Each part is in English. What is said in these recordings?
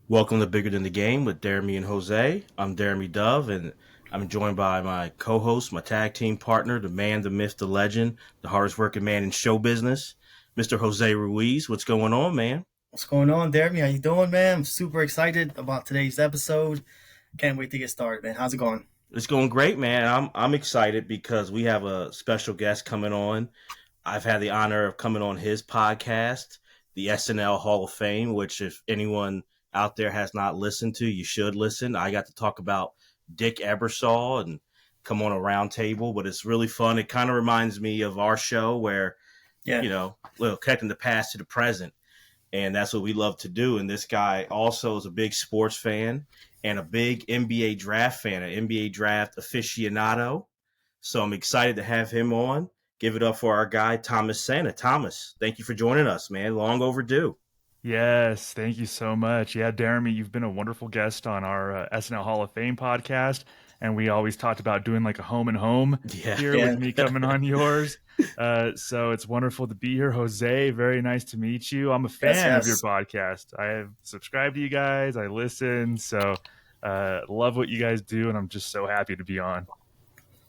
Welcome to Bigger Than the Game with Jeremy and Jose. I'm Jeremy Dove, and I'm joined by my co-host, my tag team partner, the man, the myth, the legend, the hardest working man in show business, Mr. Jose Ruiz. What's going on, man? What's going on, Jeremy? How you doing, man? I'm super excited about today's episode. Can't wait to get started, man. How's it going? It's going great, man. I'm excited because we have a special guest coming on. I've had the honor of coming on his podcast, the SNL Hall of Fame, which if anyone out there has not listened to, you should listen. I got to talk about Dick Ebersol and come on a round table, but it's really fun. It kind of reminds me of our show where, Yeah, connecting the past to the present. And that's what we love to do. And this guy also is a big sports fan and a big NBA draft fan, an NBA draft aficionado. So I'm excited to have him on. Give it up for our guy, Thomas Sena. Thomas, thank you for joining us, man. Long overdue. Yes, thank you so much. Yeah, Jeremy, you've been a wonderful guest on our SNL Hall of Fame podcast, and we always talked about doing like a home and home Yeah. here yeah, with me coming on yours. So it's wonderful to be here, Jose. Very nice to meet you. I'm a yes, fan of your yes. podcast. I have subscribed to you guys. I listen, so love what you guys do, and I'm just so happy to be on.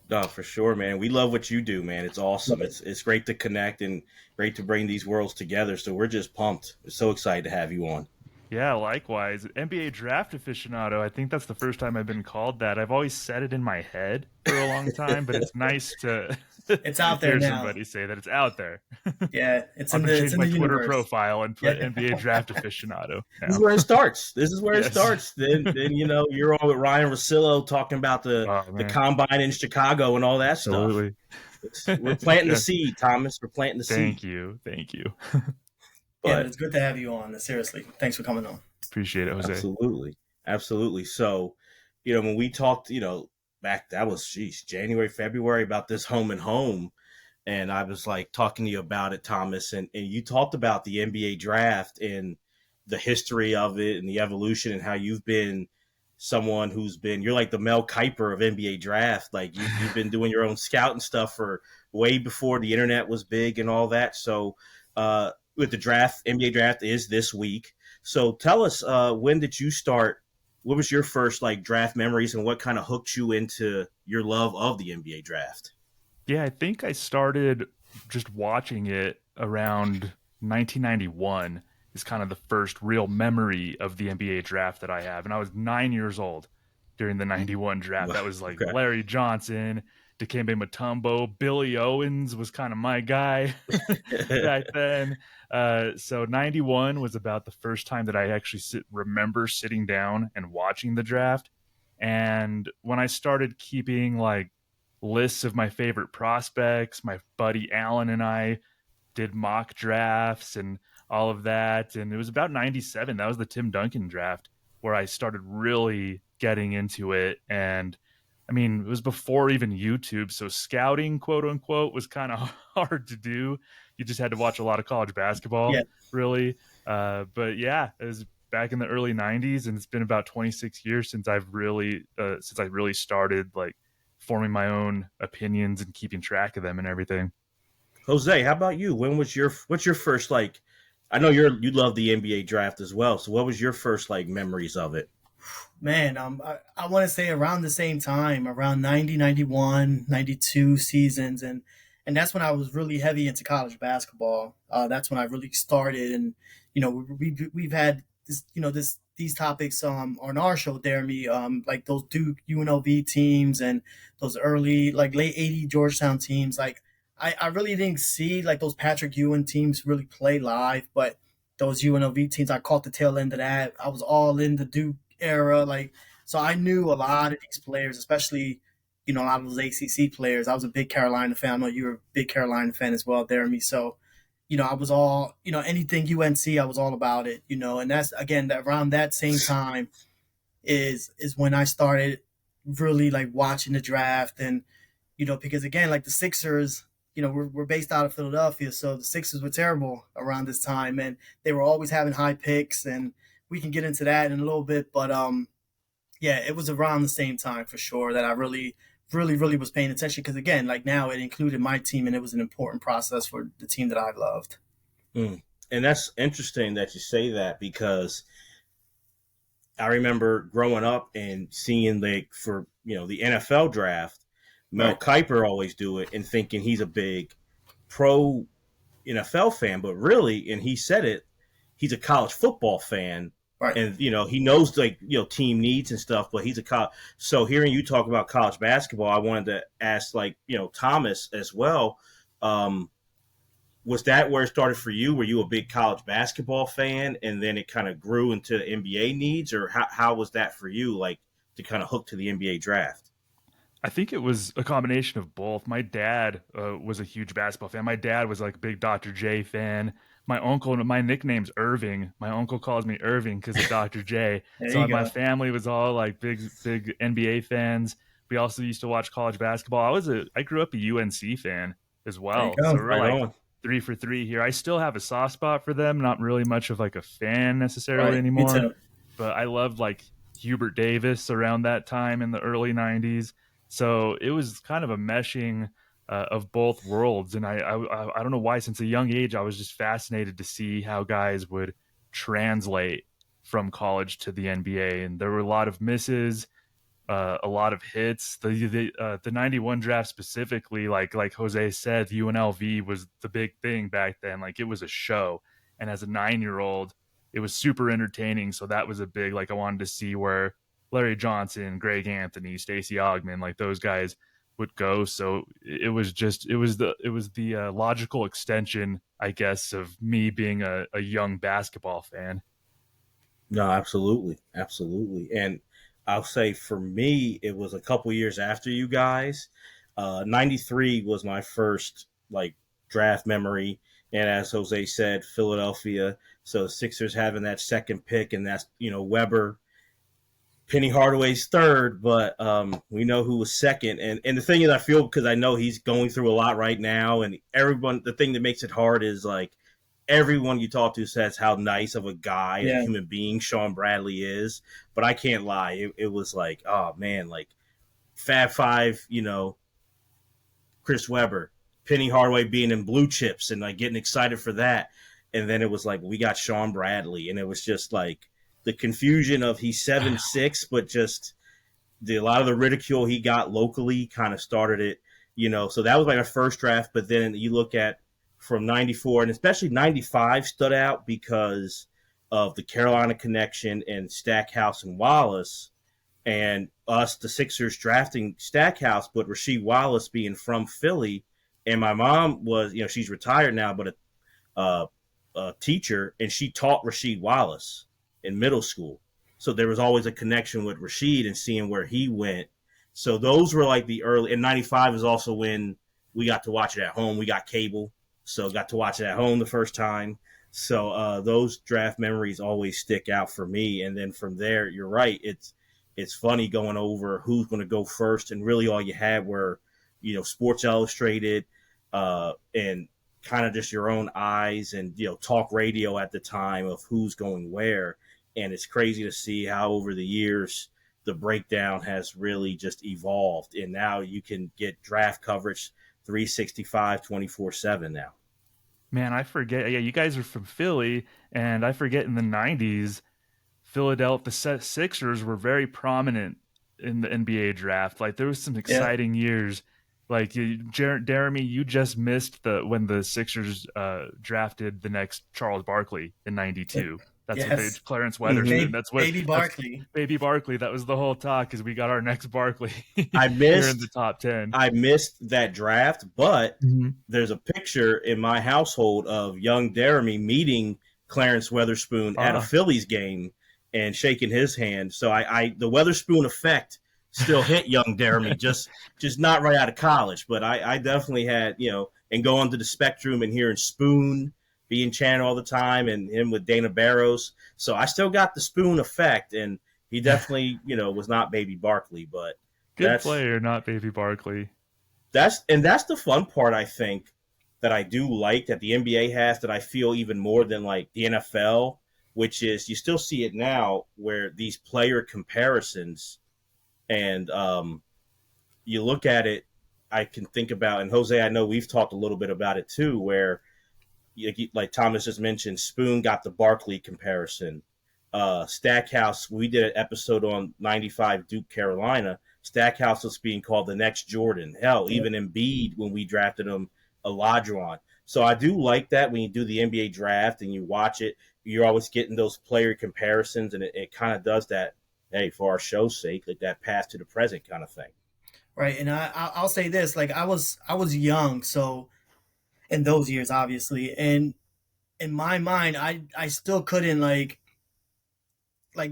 No, for sure, man. We love what you do, man. It's awesome. Love it. It's great to connect and great to bring these worlds together. So we're just pumped. We're so excited to have you on. Yeah, likewise. NBA draft aficionado. I think that's the first time I've been called that. I've always said it in my head for a long time, but it's nice to It's out there hear now. somebody say that it's out there. Yeah, it's I'm in gonna the it's change in my the Twitter universe. profile and put Yeah, NBA draft aficionado This is now. where it starts. This is where it Yes. starts. Then you're on with Ryan Rosillo talking about Oh the man, combine in Chicago and all that stuff. absolutely. We're planting the Yeah. seed, Thomas. We're planting the seed. Thank you. Thank you. yeah, but But it's good to have you on. Seriously, thanks for coming on. Appreciate it, Jose. absolutely, absolutely. So, when we talked, back that was January, February about this home and home, and I was like talking to you about it, Thomas, and you talked about the NBA draft and the history of it and the evolution and how you've been someone you're like the Mel Kiper of NBA draft. Like you've been doing your own scouting stuff for way before the internet was big and all that. So with the draft, NBA draft is this week. So tell us, when did you start? What was your first like draft memories, and what kind of hooked you into your love of the NBA draft? Yeah, I think I started just watching it around 1991 is kind of the first real memory of the NBA draft that I have. And I was 9 years old during the 91 draft. Wow. That was like Okay. Larry Johnson, Dikembe Mutombo, Billy Owens was kind of my guy back then. So 91 was about the first time that I actually remember sitting down and watching the draft. And when I started keeping like lists of my favorite prospects, my buddy Alan and I did mock drafts and all of that. And it was about 97. That was the Tim Duncan draft where I started really getting into it. And I mean, it was before even YouTube. So scouting, quote unquote, was kind of hard to do. You just had to watch a lot of college basketball, Yeah, really. But yeah, it was back in the early 90s. And it's been about 26 years since since I really started like forming my own opinions and keeping track of them and everything. Jose, how about you? What's your first like? I know you love the NBA draft as well. So what was your first like memories of it? man. I want to say around the same time, around 90, 91, 92 seasons, and that's when I was really heavy into college basketball. That's when I really started, and we've had these topics on our show, Jeremy, like those Duke UNLV teams and those early like late '80 Georgetown teams. Like I really didn't see like those Patrick Ewing teams really play live, but those UNLV teams, I caught the tail end of that. I was all in the Duke era, like so I knew a lot of these players, especially a lot of those ACC players. I was a big Carolina fan. I know you were a big Carolina fan as well, Jeremy. So I was all, anything UNC, I was all about it, and that's again that around that same time is when I started really like watching the draft and because again like the Sixers, we're based out of Philadelphia, so the Sixers were terrible around this time and they were always having high picks and we can get into that in a little bit, but yeah, it was around the same time for sure that I really was paying attention because again like now it included my team and it was an important process for the team that I loved. Mm. And that's interesting that you say that because I remember growing up and seeing for the NFL draft, Mel Right. Kiper always do it and thinking he's a big pro NFL fan, but really, and he said it, he's a college football fan, Right. and he knows team needs and stuff, but he's a college. So hearing you talk about college basketball, I wanted to ask Thomas as well. Um, was that where it started for you? Were you a big college basketball fan, and then it kind of grew into NBA needs, or how was that for you? Like to kind of hook to the NBA draft? I think it was a combination of both. My dad was a huge basketball fan. My dad was like a big Dr. J fan. My uncle, my nickname's Irving. My uncle calls me Irving because of Dr. J. There So you my go. family was all like big NBA fans. We also used to watch college basketball. I grew up a UNC fan as There you well. So go. we're Right like on. 3 for 3 here. I still have a soft spot for them. Not really much of like a fan necessarily Right. Me anymore, too. but I loved like Hubert Davis around that time in the early '90s. So it was kind of a meshing of both worlds, and I don't know why. Since a young age, I was just fascinated to see how guys would translate from college to the NBA, and there were a lot of misses, a lot of hits. The '91 draft specifically, like Jose said, UNLV was the big thing back then. Like it was a show, and as a 9-year old, it was super entertaining. So that was a big like I wanted to see where Larry Johnson, Greg Anthony, Stacey Ogman, like those guys would go. So it was the logical extension, I guess, of me being a young basketball fan. No, absolutely, absolutely. And I'll say for me, it was a couple years after you guys. '93 was my first draft memory, and as Jose said, Philadelphia. So Sixers having that second pick, and that's Weber. Penny Hardaway's third, but we know who was second. And the thing is, I feel because I know he's going through a lot right now, and everyone. The thing that makes it hard is everyone you talk to says how nice of a guy as a Yeah. human being Sean Bradley is. But I can't lie, it was like, oh man, like Fab Five, Chris Webber, Penny Hardaway being in blue chips and like getting excited for that. And then it was like we got Sean Bradley, and it was just like the confusion of he's 7'6", but just a lot of the ridicule he got locally kind of started it. So that was like my first draft. But then you look at from '94 and especially '95 stood out because of the Carolina connection and Stackhouse and Wallace, and us, the Sixers, drafting Stackhouse, but Rasheed Wallace being from Philly. And my mom was, she's retired now, but uh, a teacher, and she taught Rasheed Wallace in middle school. So there was always a connection with Rasheed and seeing where he went. So those were like the early. And '95 is also when we got to watch it at home. We got cable, so got to watch it at home the first time. So those draft memories always stick out for me. And then from there, you're right. It's funny going over who's going to go first, and really all you had were, Sports Illustrated, and kind of just your own eyes and talk radio at the time of who's going where. And it's crazy to see how over the years the breakdown has really just evolved, and now you can get draft coverage 365 24/7 now. Man, I forget. Yeah, you guys are from Philly, and I forget in the '90s, Philadelphia Sixers were very prominent in the NBA draft. Like there was some Yeah. exciting years. Like Jeremy, you just missed the when the Sixers drafted the next Charles Barkley in '92. That's what they Yes. Clarence Mm-hmm. Weatherspoon. Baby That's Barkley. baby Barkley. That was the whole talk because we got our next Barkley I here in the missed top 10. I missed that draft, but Mhm. there's a picture in my household of young Jeremy meeting Clarence Weatherspoon at a Ah. Phillies game and shaking his hand. So I the Weatherspoon effect still hit young Jeremy, just not right out of college. But I definitely had, and going to the Spectrum and hearing Spoon being chanted all the time, and him with Dana Barros. So I still got the Spoon effect, and he definitely, was not Baby Barkley, but Good that's player, not baby Barkley. that's the fun part, I think, that I do like that the NBA has, that I feel even more than like the NFL, which is you still see it now where these player comparisons, and you look at it. I can think about, and Jose, I know we've talked a little bit about it too, where like Thomas just mentioned, Spoon got the Barkley comparison. Stackhouse, we did an episode on 95 Duke Carolina. Stackhouse was being called the next Jordan. Hell, Yeah. even Embiid, when we drafted him, Olajuwon. So I do like that when you do the NBA draft and you watch it, you're always getting those player comparisons, and it kind of does that, hey, for our show's sake, like that past to the present kind of thing. Right. And I'll say this, like I was young, so in those years, obviously, and in my mind, I still couldn't like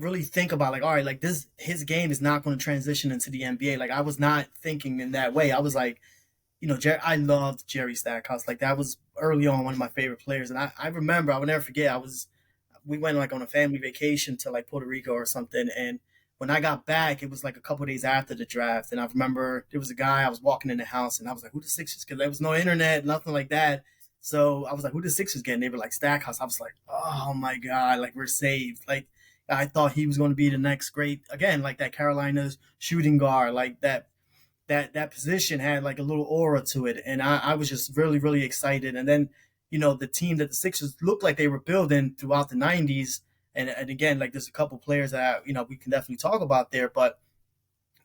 really think about like, all right, like this his game is not going to transition into the NBA. Like I was not thinking in that way. I was like, I loved Jerry Stackhouse. Like that was early on one of my favorite players, and I remember I will never forget. We went like on a family vacation to like Puerto Rico or something, and when I got back, it was like a couple of days after the draft, and I remember there was a guy I was walking in the house, and I was like, "Who the Sixers?" Because there was no internet, nothing like that. So I was like, "Who the Sixers getting?" They were like Stackhouse. I was like, "Oh my god!" Like we're saved. Like I thought he was going to be the next great again, like that Carolina's shooting guard, like that position had like a little aura to it, and I was just really really excited. And then the team that the Sixers looked like they were building throughout the '90s, and again like there's a couple players that we can definitely talk about there, but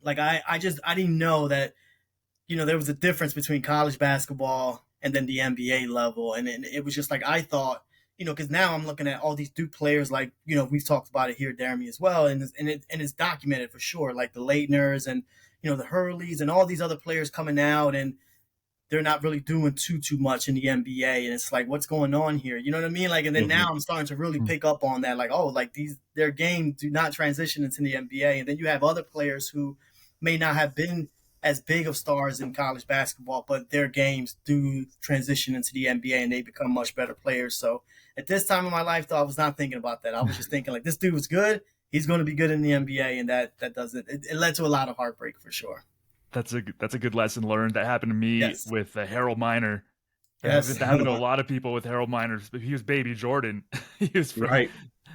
like I didn't know that there was a difference between college basketball and then the NBA level, and it was just like I thought. Because now I'm looking at all these Duke players, like we've talked about it here, Jeremy, as well, and it's documented for sure, like the Leitners and the Hurleys and all these other players coming out, and they're not really doing too much in the NBA, and it's like what's going on here? You know what I mean? Like, and then Mm-hmm. now I'm starting to really pick up on that, like like their game do not transition into the NBA, and then you have other players who may not have been as big of stars in college basketball, but their games do transition into the NBA and they become much better players. So at this time in my life, though, I was not thinking about that. I was just thinking like this dude was good. He's going to be good in the NBA, and that doesn't. It led to a lot of heartbreak for sure. That's a good lesson learned. That happened to me Yes. with Harold Miner. Yes. That happened to a lot of people with Harold Miner. He was baby Jordan. He was from Right.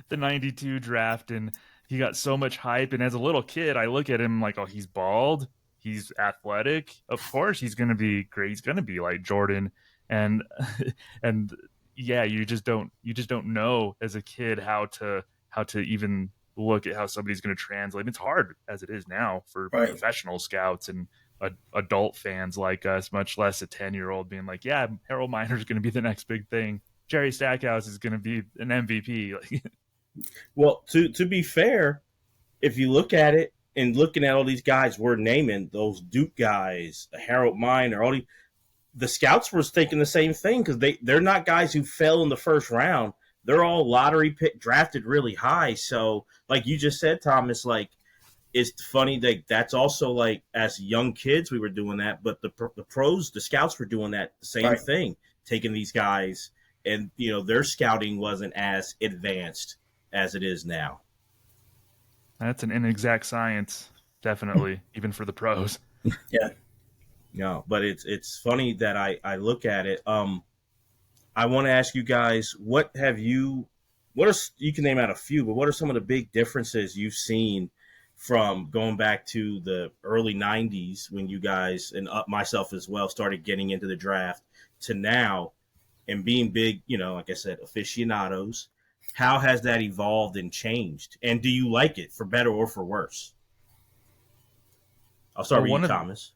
the 92 draft, and he got so much hype. And as a little kid, I look at him like, oh, he's bald. He's athletic. Of course he's going to be great. He's going to be like Jordan. And and yeah, you just don't know as a kid how to even look at how somebody's going to translate. It's hard as it is now for Right. professional scouts and adult fans like us, much less a 10-year-old being like, yeah, Harold Miner is going to be the next big thing. Jerry Stackhouse is going to be an MVP. Like, Well, to be fair, if you look at it and looking at all these guys we're naming, those Duke guys, Harold Miner, all the scouts were thinking the same thing because they're not guys who fell in the first round. They're all lottery pick drafted really high. So, like you just said, Thomas, like it's funny that that's also like as young kids we were doing that, but the pros, the scouts were doing that the same Right. thing, taking these guys, and their scouting wasn't as advanced as it is now. that's an inexact science, definitely, even for the pros. Yeah. No, but it's funny that I look at it. I want to ask you guys, what are, you can name out a few, but what are some of the big differences you've seen from going back to the early 90s when you guys, and myself as well, started getting into the draft to now and being big, like I said, aficionados? How has that evolved and changed? And do you like it for better or for worse? I'll start Well, with you, one of Thomas.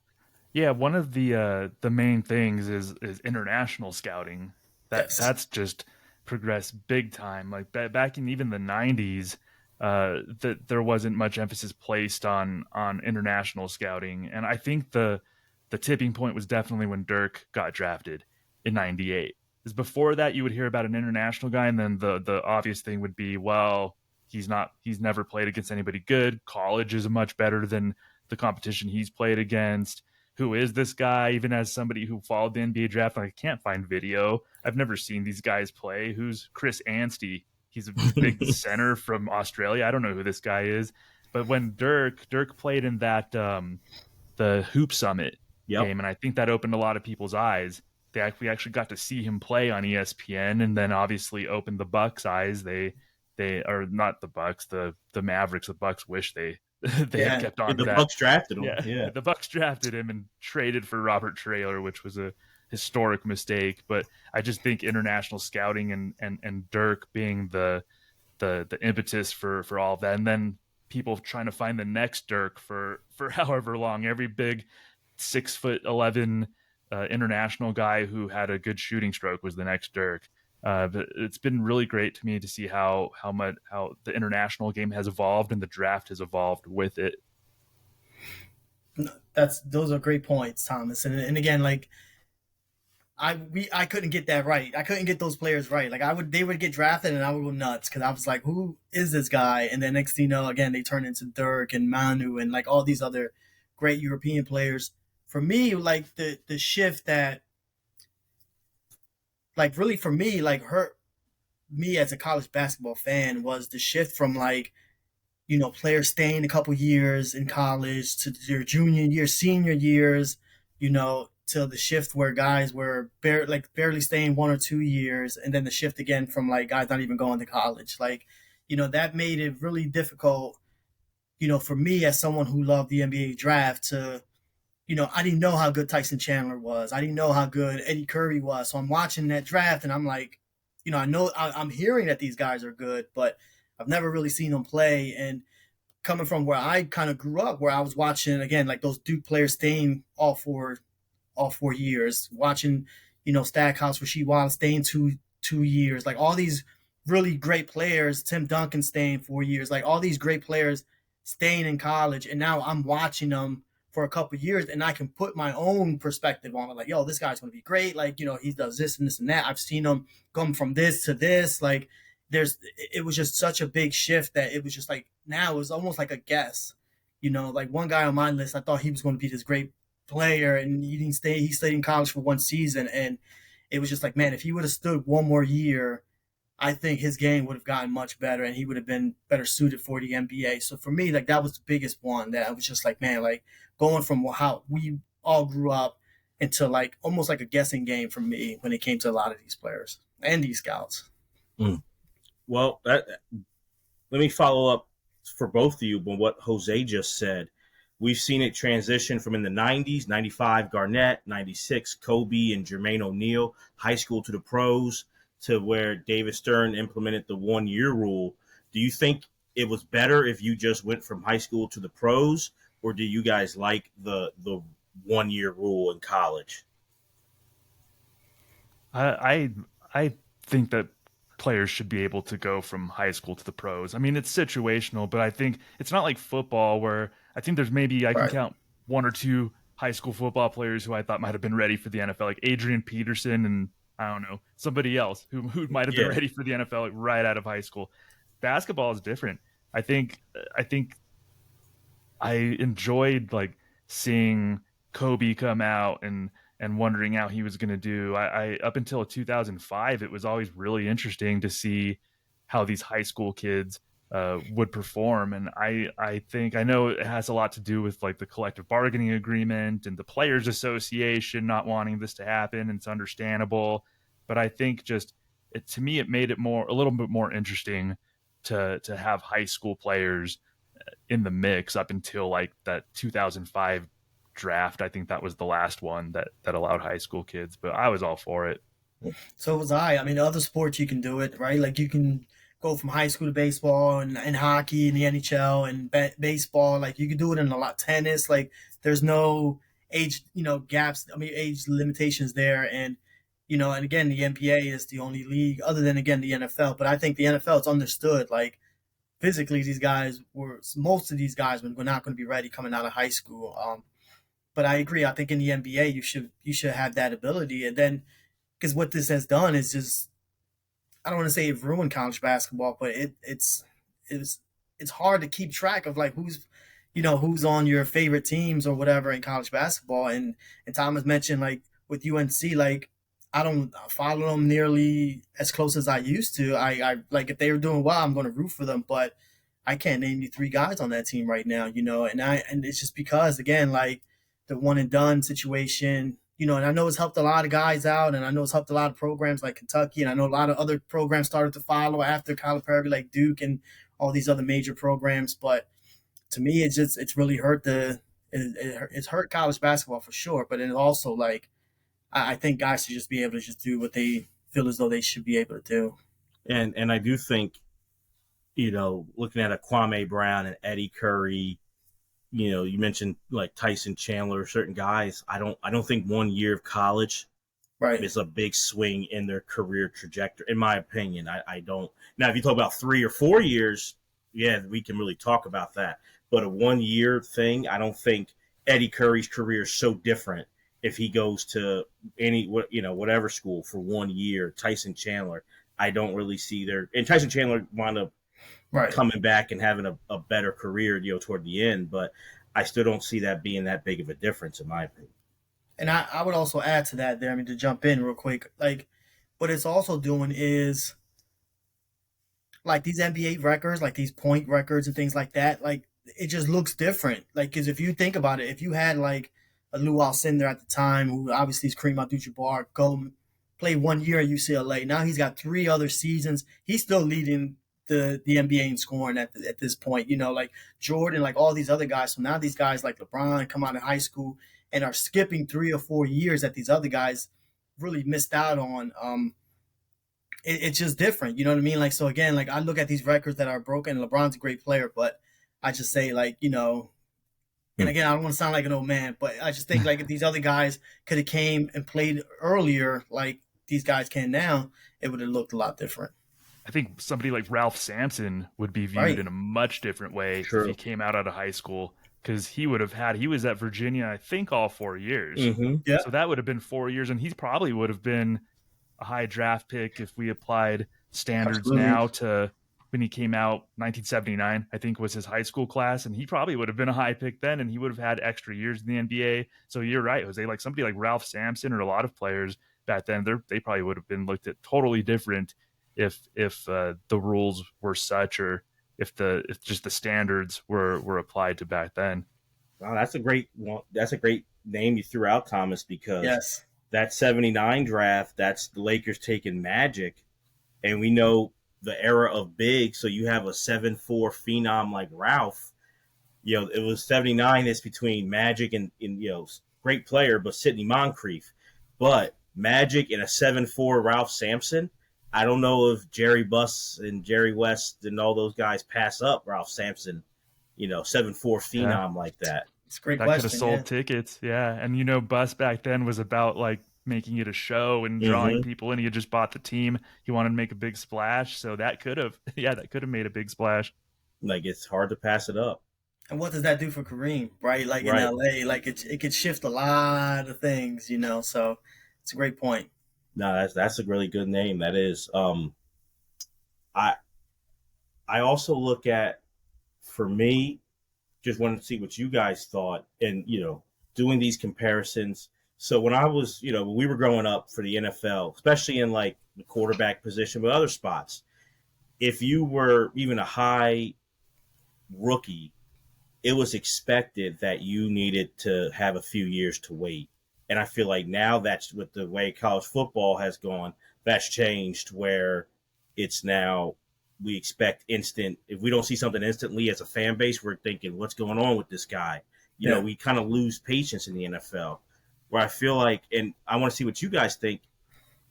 yeah, one of the main things is international scouting. Yes. That's just progressed big time. Like back in even the 90s, that there wasn't much emphasis placed on international scouting, and I think the tipping point was definitely when Dirk got drafted in '98. Because before that, you would hear about an international guy, and then the obvious thing would be, well, he's never played against anybody good. College is much better than the competition he's played against. Who is this guy? Even as somebody who followed the NBA draft, I can't find video. I've never seen these guys play. Who's Chris Anstey? He's a big center from Australia. I don't know who this guy is. But when Dirk played in that the Hoop Summit Yep. game, and I think that opened a lot of people's eyes. We actually got to see him play on ESPN, and then obviously opened the Bucks' eyes. They are not the Bucks, the Mavericks. The Bucks wish they they had Yeah. kept Yeah, on to the that. Bucks drafted him. Yeah, Yeah. the Bucks drafted him and traded for Robert Traylor, which was a historic mistake. But I just think international scouting and Dirk being the impetus for all of that, and then people trying to find the next Dirk for however long. Every big 6'11" international guy who had a good shooting stroke was the next Dirk. But it's been really great to me to see how the international game has evolved and the draft has evolved with it. Those are great points, Thomas. And again, like I couldn't get that right. I couldn't get those players right. Like they would get drafted, and I would go nuts because I was like, who is this guy? And then next thing you know, again, they turn into Dirk and Manu and like all these other great European players. For me, like the shift that like really for me like hurt me as a college basketball fan was the shift from like players staying a couple years in college to their junior year, senior years, to the shift where guys were barely staying 1 or 2 years, and then the shift again from like guys not even going to college. Like, that made it really difficult, for me as someone who loved the NBA draft to, I didn't know how good Tyson Chandler was. I didn't know how good Eddie Curry was. So I'm watching that draft and I'm like, I'm hearing that these guys are good, but I've never really seen them play. And coming from where I kind of grew up, where I was watching again like those Duke players staying all 4 years, watching Stackhouse, Rasheed Wallace staying 2 years, like all these really great players, Tim Duncan staying 4 years, like all these great players staying in college, and now I'm watching them for a couple of years, and I can put my own perspective on it. Like, yo, this guy's going to be great. Like, he does this and this and that. I've seen him come from this to this. Like, it was just such a big shift that it was just like now it was almost like a guess. Like one guy on my list, I thought he was going to be this great player, and he didn't stay. He stayed in college for one season, and it was just like, man, if he would have stood one more year, I think his game would have gotten much better, and he would have been better suited for the NBA. So for me, like that was the biggest one that I was just like, man, like going from how we all grew up into like almost like a guessing game for me when it came to a lot of these players and these scouts. Mm. Well, let me follow up for both of you on what Jose just said. We've seen it transition from in the 90s, 95 Garnett, 96 Kobe and Jermaine O'Neal, high school to the pros, to where David Stern implemented the 1 year rule. Do you think it was better if you just went from high school to the pros, or do you guys like the 1 year rule in college? I think that players should be able to go from high school to the pros. I mean, it's situational, but I think it's not like football where I think there's maybe I can Right. count one or two high school football players who I thought might have been ready for the NFL, like Adrian Peterson and I don't know, somebody else who might have been Yeah. ready for the NFL like, right out of high school. Basketball is different. I think I enjoyed like seeing Kobe come out and wondering how he was going to do. I up until 2005, it was always really interesting to see how these high school kids would perform, and I think I know it has a lot to do with like the collective bargaining agreement and the players association not wanting this to happen, and it's understandable. But I think just to me, it made it a little bit more interesting to have high school players in the mix up until like that 2005 draft. I think that was the last one that allowed high school kids, but I was all for it. So was I. I mean, other sports you can do it, right? Like you can go from high school to baseball and hockey and the NHL and baseball. Like you can do it in a lot tennis. Like there's no age, gaps. I mean, age limitations there. And again, the NBA is the only league other than again the NFL. But I think the NFL is understood. Like physically, most of these guys were not going to be ready coming out of high school. But I agree. I think in the NBA, you should have that ability, and then because what this has done is just I don't want to say it ruined college basketball, but it's it's hard to keep track of like who's on your favorite teams or whatever in college basketball. And Thomas mentioned like with UNC, like I don't follow them nearly as close as I used to. I like if they were doing well, I'm going to root for them, but I can't name you three guys on that team right now, and it's just because again like the one and done situation, and I know it's helped a lot of guys out, and I know it's helped a lot of programs like Kentucky, and I know a lot of other programs started to follow after Calipari, like Duke and all these other major programs. But to me, it's really it's hurt college basketball for sure. But it also like I think guys should just be able to just do what they feel as though they should be able to do. And I do think looking at a Kwame Brown and Eddie Curry, you mentioned like Tyson Chandler, certain guys. I don't think 1 year of college Right. is a big swing in their career trajectory, in my opinion. I don't. Now, if you talk about 3 or 4 years, yeah, we can really talk about that. But a 1 year thing, I don't think Eddie Curry's career is so different if he goes to whatever school for 1 year. Tyson Chandler, I don't really see there. And Tyson Chandler wound up Right. coming back and having a better career, toward the end. But I still don't see that being that big of a difference, in my opinion. And I would also add to that there, I mean, to jump in real quick, like what it's also doing is like these NBA records, like these point records and things like that, like it just looks different. Like, because if you think about it, if you had like a Lou Alcindor at the time, who obviously is Kareem Abdul-Jabbar, go play 1 year at UCLA. Now he's got 3 other seasons. He's still leading the NBA in scoring at this point. Like Jordan, like all these other guys. So now these guys like LeBron come out of high school and are skipping 3 or 4 years that these other guys really missed out on. It's just different. You know what I mean? Like, so again, like I look at these records that are broken. LeBron's a great player, but I just say like, and Hmm. again, I don't want to sound like an old man, but I just think like if these other guys could have came and played earlier, like these guys can now, it would have looked a lot different. I think somebody like Ralph Sampson would be viewed Right. in a much different way if he True. came out of high school, because he was at Virginia, I think, all 4 years. Mm-hmm. Yeah. So that would have been 4 years, and he probably would have been a high draft pick if we applied standards Absolutely. now to when he came out. 1979, I think, was his high school class, and he probably would have been a high pick then, and he would have had extra years in the NBA. So you're right, Jose. Like somebody like Ralph Sampson or a lot of players back then, they probably would have been looked at totally different if the rules were such, or if just the standards were applied to back then. Wow, that's a great one. That's a great name you threw out, Thomas, because Yes. that '79 draft, that's the Lakers taking Magic, and we know the era of big. So you have a 7'4" phenom like Ralph. It was '79. It's between Magic and great player, but Sidney Moncrief. But Magic and a 7'4" Ralph Sampson. I don't know if Jerry Buss and Jerry West and all those guys pass up Ralph Sampson. 7'4" Yeah, phenom like that. It's a great that could have question. Yeah. sold tickets. Yeah, and Bus back then was about like making it a show and drawing Mm-hmm. people in. He had just bought the team. He wanted to make a big splash, so that could have yeah, that could have made a big splash. Like it's hard to pass it up. And what does that do for Kareem, right? Like in Right. LA, like it could shift a lot of things. So it's a great point. No, that's a really good name. That is. I I also look at, for me, just wanted to see what you guys thought, and doing these comparisons. So when I was, when we were growing up for the NFL, especially in like the quarterback position, but other spots, if you were even a high rookie, it was expected that you needed to have a few years to wait. And I feel like now that's with the way college football has gone, that's changed where it's now we expect instant. If we don't see something instantly as a fan base, we're thinking, what's going on with this guy? Yeah. We kind of lose patience in the NFL where I feel like, and I want to see what you guys think,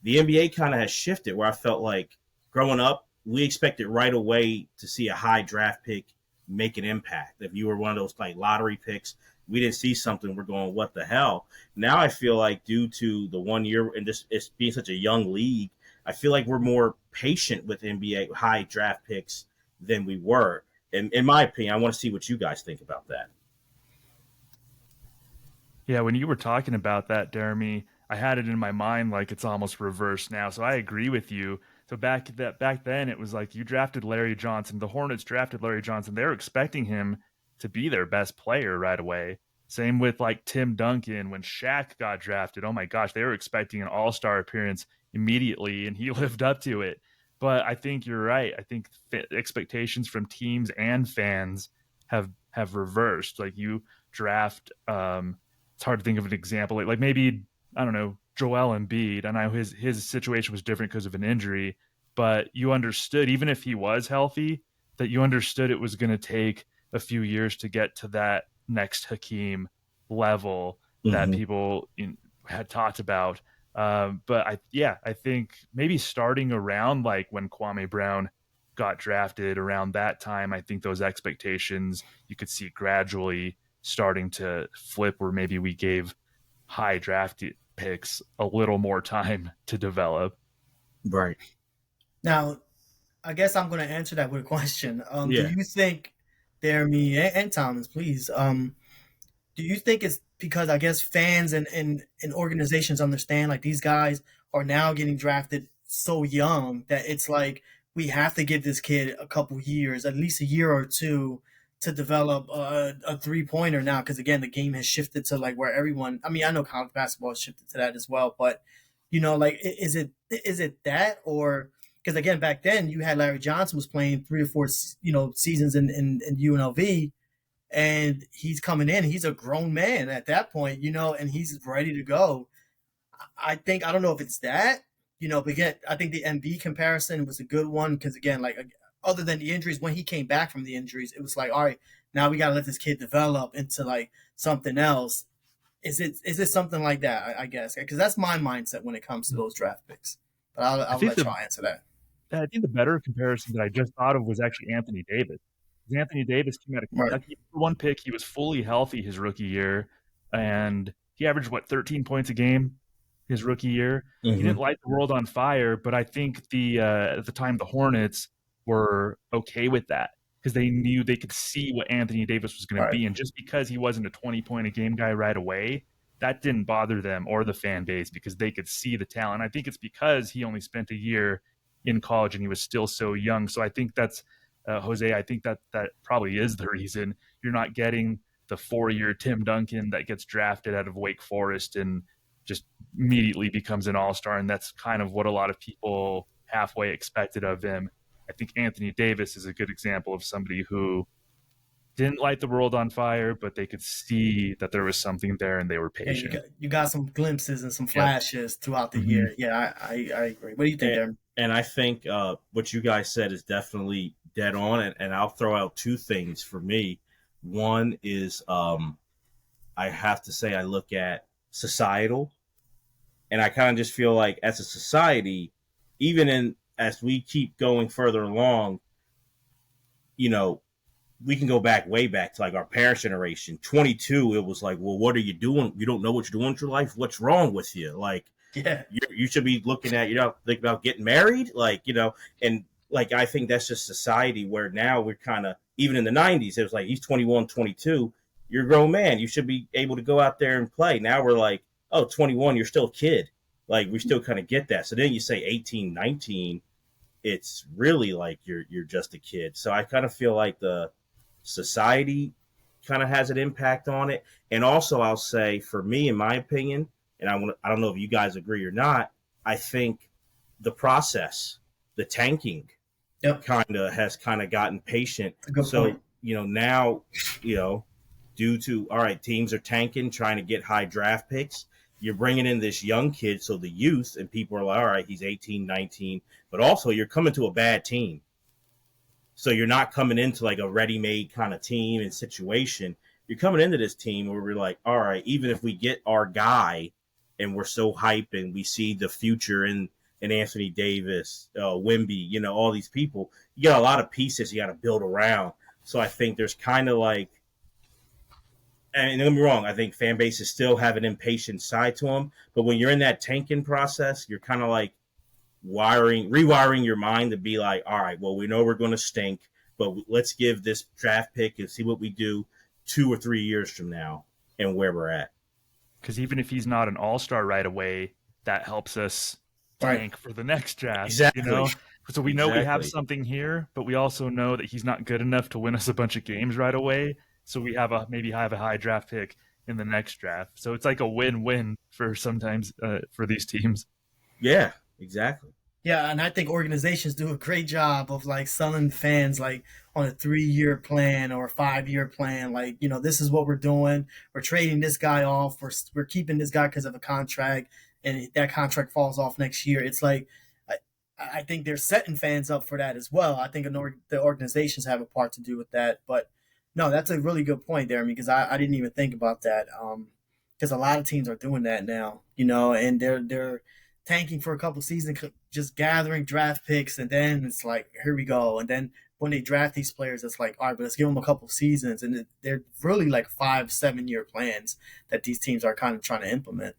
the NBA kind of has shifted where I felt like growing up, we expected right away to see a high draft pick make an impact. If you were one of those like lottery picks, we didn't see something, we're going, what the hell? Now I feel like due to the 1 year and just it's being such a young league, I feel like we're more patient with NBA high draft picks than we were. In my opinion, I want to see what you guys think about that. Yeah, when you were talking about that, Jeremy, I had it in my mind like it's almost reversed now. So I agree with you. So back then it was like you drafted Larry Johnson. The Hornets drafted Larry Johnson. They were expecting him to be their best player right away. Same with like Tim Duncan when Shaq got drafted. Oh my gosh, they were expecting an all-star appearance immediately, and he lived up to it. But I think you're right. I think expectations from teams and fans have reversed. Like you draft it's hard to think of an example. Like maybe I don't know, Joel Embiid. I know his situation was different because of an injury, but you understood even if he was healthy, that you understood it was going to take a few years to get to that next Hakeem level that Mm-hmm. people had talked about. But I think maybe starting around like when Kwame Brown got drafted around that time, I think those expectations you could see gradually starting to flip, where maybe we gave high draft picks a little more time to develop. Right. Now, I guess I'm going to answer that with a question. Do Yeah. you think, Jeremy and Thomas, please, do you think it's because I guess fans and organizations understand like these guys are now getting drafted so young that it's like we have to give this kid a couple years, at least a year or two, to develop a 3 pointer now? Because again, the game has shifted to like where everyone. I mean, I know college basketball has shifted to that as well, but like is it that, or because again back then you had Larry Johnson was playing 3 or 4 seasons in UNLV, and he's coming in. He's a grown man at that point, and he's ready to go. I think I don't know if it's that, but again, I think the MB comparison was a good one because again, like other than the injuries, when he came back from the injuries, it was like, all right, now we got to let this kid develop into like something else. Is it something like that? I guess because that's my mindset when it comes to those draft picks. But I I'll think let the y'all answer that. I think the better comparison that I just thought of was actually Anthony Davis. Anthony Davis came out of Right. Kentucky. One pick, he was fully healthy his rookie year, and he averaged 13 points a game his rookie year. He didn't Hmm. light the world on fire, but I think the at the time the Hornets were okay with that because they knew they could see what Anthony Davis was going to Right. be, and just because he wasn't a 20 point a game guy right away, that didn't bother them or the fan base because they could see the talent. I think it's because he only spent a year in college and he was still so young. So I think that's Jose. I think that probably is the reason you're not getting the 4 year Tim Duncan that gets drafted out of Wake Forest and just immediately becomes an all-star. And that's kind of what a lot of people halfway expected of him. I think Anthony Davis is a good example of somebody who didn't light the world on fire, but they could see that there was something there and they were Yeah, patient. you got some glimpses and some Yep. flashes throughout the Mm-hmm. year. Yeah, I agree. What do you think, And, Darren? and I think what you guys said is definitely dead on. And I'll throw out two things for me. One is I have to say I look at societal, and I kind of just feel like as a society, even in as we keep going further along, you know, we can go back way back to like our parents' generation. 22, it was like, well, what are you doing? You don't know what you're doing with your life. What's wrong with you? Like, Yeah, you should be looking at, think about getting married. Like, and like, I think that's just society where now we're kind of, even in the 90s, it was like, he's 21, 22. You're a grown man. You should be able to go out there and play. Now we're like, oh, 21, you're still a kid. Like, we still kind of get that. So then you say 18, 19, it's really like you're just a kid. So I kind of feel like the society kind of has an impact on it. And also, I'll say for me, in my opinion, and I don't know if you guys agree or not, I think the process, the tanking, yep, has kind of gotten patient. that's a good So point. now, you know, due to all right, teams are tanking, trying to get high draft picks. You're bringing in this young kid, so the youth and people are like, all right, he's 18, 19, but also you're coming to a bad team. So you're not coming into like a ready-made kind of team and situation. You're coming into this team where we're like, all right, even if we get our guy and we're so hype and we see the future in Anthony Davis, Wimby, all these people, you got a lot of pieces you got to build around. So I think there's kind of like, and don't get me wrong, I think fan bases still have an impatient side to them. But when you're in that tanking process, you're kind of like rewiring your mind to be like, all right, well, we know we're going to stink, but let's give this draft pick and see what we do 2 or 3 years from now and where we're at. Because even if he's not an all-star right away, that helps us Right. tank for the next draft. Exactly. So we know we have Exactly. something here, but we also know that he's not good enough to win us a bunch of games right away. So we maybe have a high draft pick in the next draft. So it's like a win-win for sometimes for these teams. Yeah, exactly. Yeah, and I think organizations do a great job of like selling fans like on a 3 year plan or a 5 year plan. Like, this is what we're doing. We're trading this guy off. We're keeping this guy because of a contract, and that contract falls off next year. It's like I think they're setting fans up for that as well. I think the organizations have a part to do with that. But no, that's a really good point, Jeremy, because I didn't even think about that. Because a lot of teams are doing that now, and they're tanking for a couple seasons, just gathering draft picks, and then it's like, here we go. And then when they draft these players, it's like, all right, but let's give them a couple seasons, and they're really like 5-7 year plans that these teams are kind of trying to implement.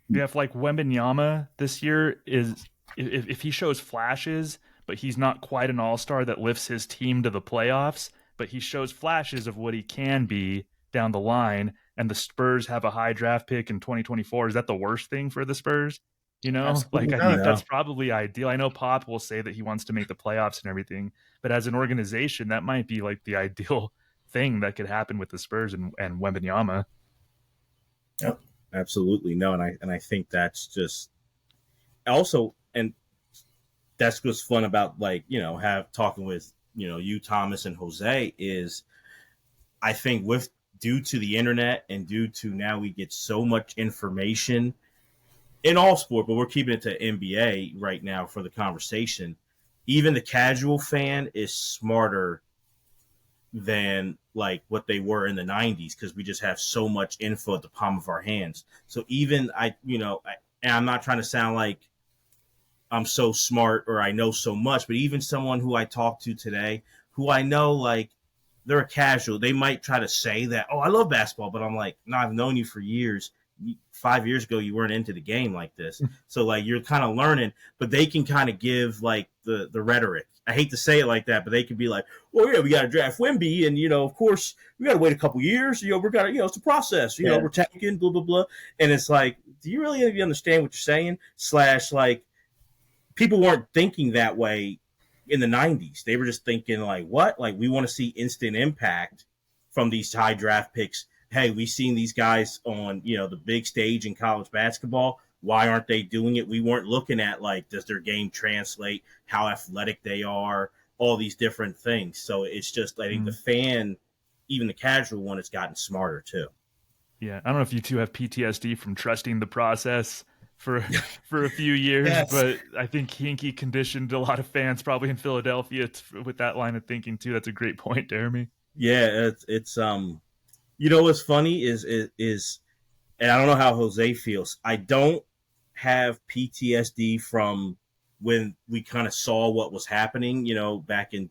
Yeah, if like Wembenyama this year is if he shows flashes, but he's not quite an all-star that lifts his team to the playoffs, but he shows flashes of what he can be down the line, and the Spurs have a high draft pick in 2024, is that the worst thing for the Spurs? Like Absolutely I think not. that's probably ideal. I know Pop will say that he wants to make the playoffs and everything, but as an organization, that might be like the ideal thing that could happen with the Spurs and Wembenyama. Yep. Absolutely. No, and I think that's just also, and that's what's fun about, like, have talking with, you, Thomas, and Jose, is I think with due to the internet and due to now we get so much information in all sport, but we're keeping it to NBA right now for the conversation. Even the casual fan is smarter than like what they were in the 90s, because we just have so much info at the palm of our hands. So even and I'm not trying to sound like I'm so smart or I know so much, but even someone who I talked to today, who I know, like, they're a casual, they might try to say that, oh, I love basketball, but I'm like, no, I've known you for years. 5 years ago, you weren't into the game like this. So like, you're kind of learning, but they can kind of give like the rhetoric. I hate to say it like that, but they can be like, well, yeah, we got to draft Wemby, and of course we got to wait a couple years. We're gonna, it's a process. We're tanking, blah blah blah. And it's like, do you really understand what you're saying? Slash, like, people weren't thinking that way in the 90s. They were just thinking like, what? Like, we want to see instant impact from these high draft picks. Hey, we've seen these guys on, the big stage in college basketball. Why aren't they doing it? We weren't looking at, like, does their game translate, how athletic they are, all these different things. So it's just, I think the fan, even the casual one, has gotten smarter too. Yeah, I don't know if you two have PTSD from trusting the process for for a few years, Yes. but I think Hinkie conditioned a lot of fans, probably in Philadelphia, with that line of thinking too. That's a great point, Jeremy. Yeah, it's what's funny is, and I don't know how Jose feels. I don't have PTSD from when we kind of saw what was happening, back in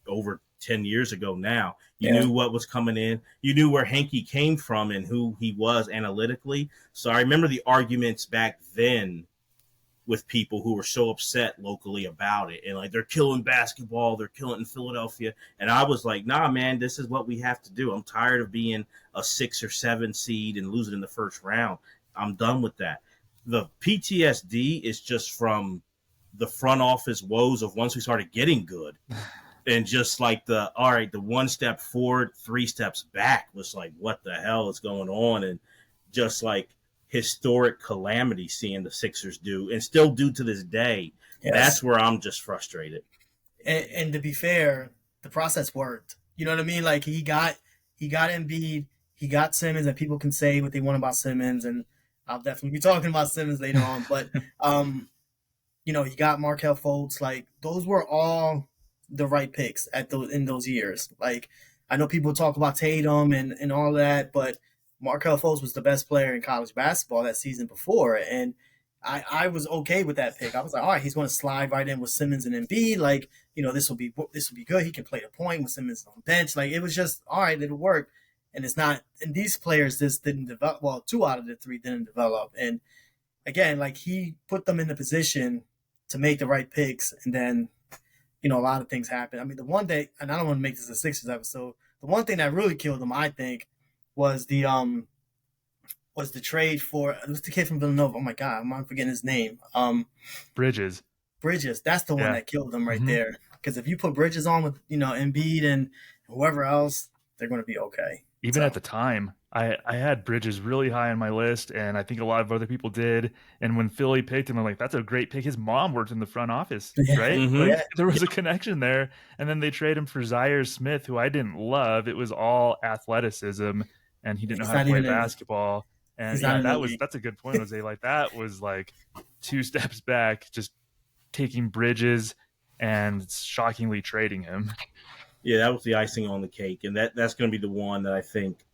over 10 years ago now. You knew what was coming in. You knew where Henke came from and who he was analytically. So I remember the arguments back then with people who were so upset locally about it. And like, they're killing basketball. They're killing it in Philadelphia. And I was like, nah, man, this is what we have to do. I'm tired of being a 6 or 7 seed and losing in the first round. I'm done with that. The PTSD is just from the front office woes of once we started getting good. And just like the 1 step forward, 3 steps back was like, what the hell is going on? And just like historic calamity seeing the Sixers do and still do to this day. Yes. That's where I'm just frustrated. And to be fair, the process worked. You know what I mean? Like, he got Embiid, he got Simmons, and people can say what they want about Simmons, and I'll definitely be talking about Simmons later on. But he got Markelle Fultz. Like, those were all the right picks in those years. Like, I know people talk about Tatum and all that, but Markelle Fultz was the best player in college basketball that season before, and I was okay with that pick. I was like, all right, he's going to slide right in with Simmons and Embiid. Like, this will be good. He can play the point with Simmons on the bench. Like, it was just, all right, it'll work. And it's not. And these players just didn't develop. Well, 2 out of the 3 didn't develop. And again, like, he put them in the position to make the right picks, and then a lot of things happen. I mean, the one thing, and I don't want to make this a Sixers episode, the one thing that really killed them, I think, was the trade for, it was the kid from Villanova. Oh my God, I'm forgetting his name. Bridges. That's the one that killed them right there. Because if you put Bridges on with Embiid and whoever else, they're going to be okay. Even at the time, I had Bridges really high on my list, and I think a lot of other people did. And when Philly picked him, I'm like, that's a great pick. His mom worked in the front office, right? Mm-hmm. Like, there was a connection there. And then they trade him for Zaire Smith, who I didn't love. It was all athleticism, and he didn't know how to play basketball. And that's a good point, Jose. Like, that was like 2 steps back, just taking Bridges and shockingly trading him. Yeah, that was the icing on the cake, and that's going to be the one that I think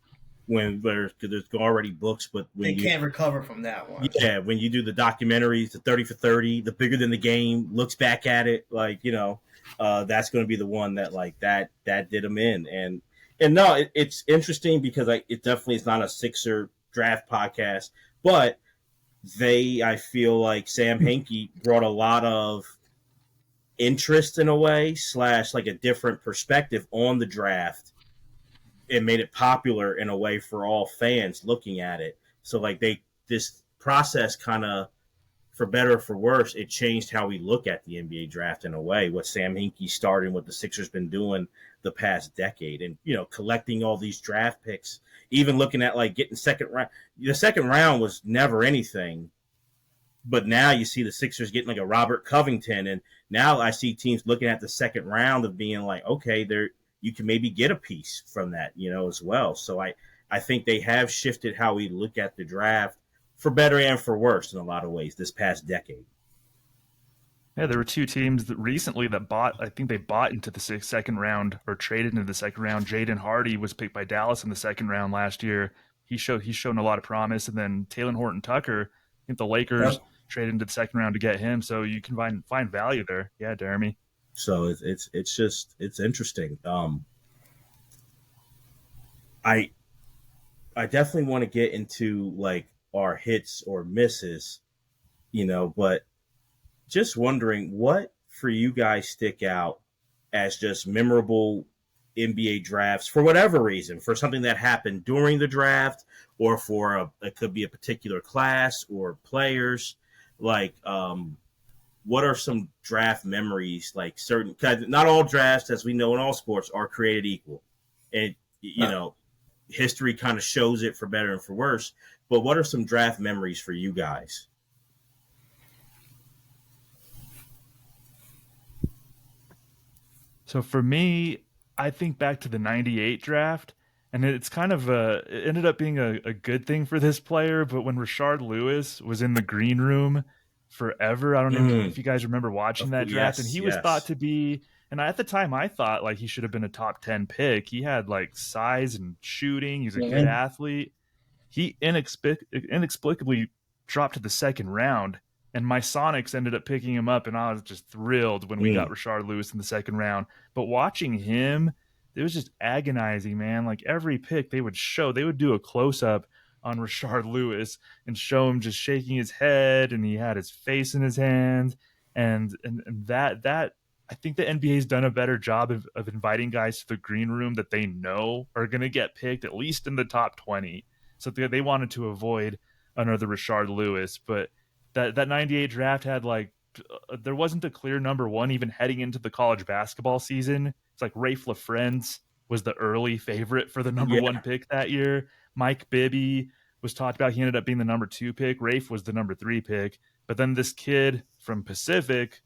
when there's already books, but They when you can't recover from that one. yeah, when you do the documentaries, the 30 for 30, the bigger than the game, looks back at it, like, that's going to be the one that like that did them in. And no, it's interesting because it definitely is not a Sixer draft podcast, but I feel like Sam Hinkie brought a lot of interest in a way, slash like a different perspective on the draft, and made it popular in a way for all fans looking at it. So like this process kind of, for better or for worse, it changed how we look at the NBA draft in a way. What Sam Hinkie started and what the Sixers been doing the past decade, and collecting all these draft picks, even looking at like getting second round. The second round was never anything, but now you see the Sixers getting like a Robert Covington, and now I see teams looking at the second round of being like, okay, there you can maybe get a piece from that, as well. So I think they have shifted how we look at the draft for better and for worse in a lot of ways this past decade. Yeah, there were two teams that recently that bought. I think they bought into the second round or traded into the second round. Jaden Hardy was picked by Dallas in the second round last year. He's shown a lot of promise. And then Taylor Horton Tucker, I think the Lakers Yep. traded into the second round to get him. So you can find value there. Yeah, Jeremy. So it's interesting. I I definitely want to get into like our hits or misses, but just wondering what for you guys stick out as just memorable NBA drafts for whatever reason, for something that happened during the draft, or it could be a particular class or players. Like, what are some draft memories? Like certain, cause not all drafts, as we know in all sports, are created equal, and history kind of shows it for better and for worse. But what are some draft memories for you guys? So for me, I think back to the 98 draft, and it's kind of it ended up being a good thing for this player. But when Rashard Lewis was in the green room forever, I don't know if you guys remember watching that draft, and Yes, he was thought yes. to be, and at the time I thought like he should have been a top 10 pick. He had like size and shooting, he's a good Mhm. athlete. He inexplicably dropped to the second round, and my Sonics ended up picking him up, and I was just thrilled when we got Mm. Rashard Lewis in the second round. But watching him, it was just agonizing, man. Like every pick they would do a close up on Rashard Lewis and show him just shaking his head, and he had his face in his hands, and that I think the NBA's done a better job of inviting guys to the green room that they know are going to get picked at least in the top 20. So they wanted to avoid another Rashard Lewis, but that 98 draft had like there wasn't a clear number one even heading into the college basketball season. It's like Rafe LaFrentz was the early favorite for the number one Yeah. pick that year. Mike Bibby was talked about. He ended up being the number two pick. Rafe was the number three pick. But then this kid from Pacific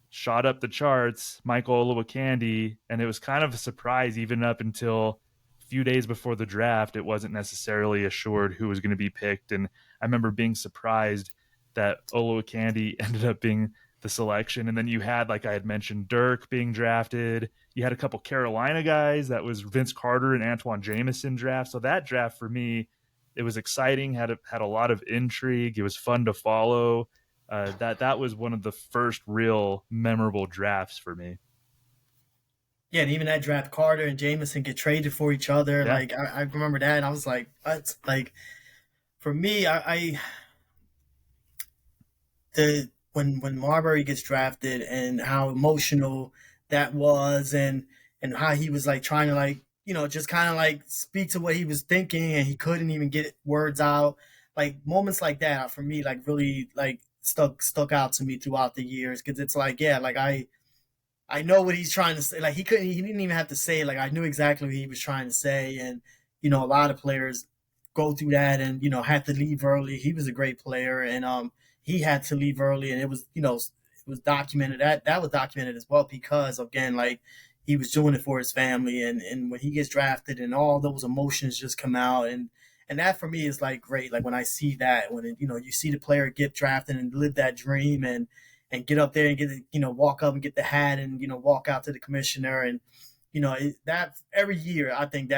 shot up the charts, Michael Olowokandi, and it was kind of a surprise even up until a few days before the draft. It wasn't necessarily assured who was going to be picked, and I remember being surprised that Olowokandi ended up being the selection. And then you had, like I had mentioned, Dirk being drafted. You had a couple Carolina guys. That was Vince Carter and Antoine Jameson draft. So that draft for me, it was exciting, had a lot of intrigue. It was fun to follow. That was one of the first real memorable drafts for me. Yeah, and even that draft, Carter and Jameson get traded for each other. Yeah, Like I remember that, and I was like, what? Like for me, I the when Marbury gets drafted and how emotional that was, and how he was like trying to like just kind of like speak to what he was thinking, and he couldn't even get words out. Like moments like that for me, like really like stuck out to me throughout the years, because it's like, yeah, like I know what he's trying to say. Like he didn't even have to say it. Like I knew exactly what he was trying to say. And a lot of players go through that, and had to leave early. He was a great player, and he had to leave early, and it was it was documented. That was documented as well, because again, like he was doing it for his family, and when he gets drafted and all those emotions just come out, and that for me is like great. Like when I see that, when you see the player get drafted and live that dream, and get up there and get walk up and get the hat, and walk out to the commissioner, and that every year I think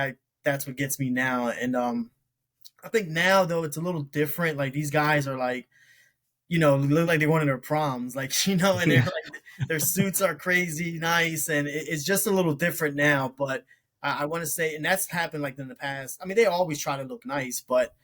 that's what gets me now. And I think now though it's a little different. Like these guys are like, look like they're going to their proms, like, and they're like, their suits are crazy nice, and it's just a little different now. But I want to say, and that's happened like in the past. I mean, they always try to look nice, but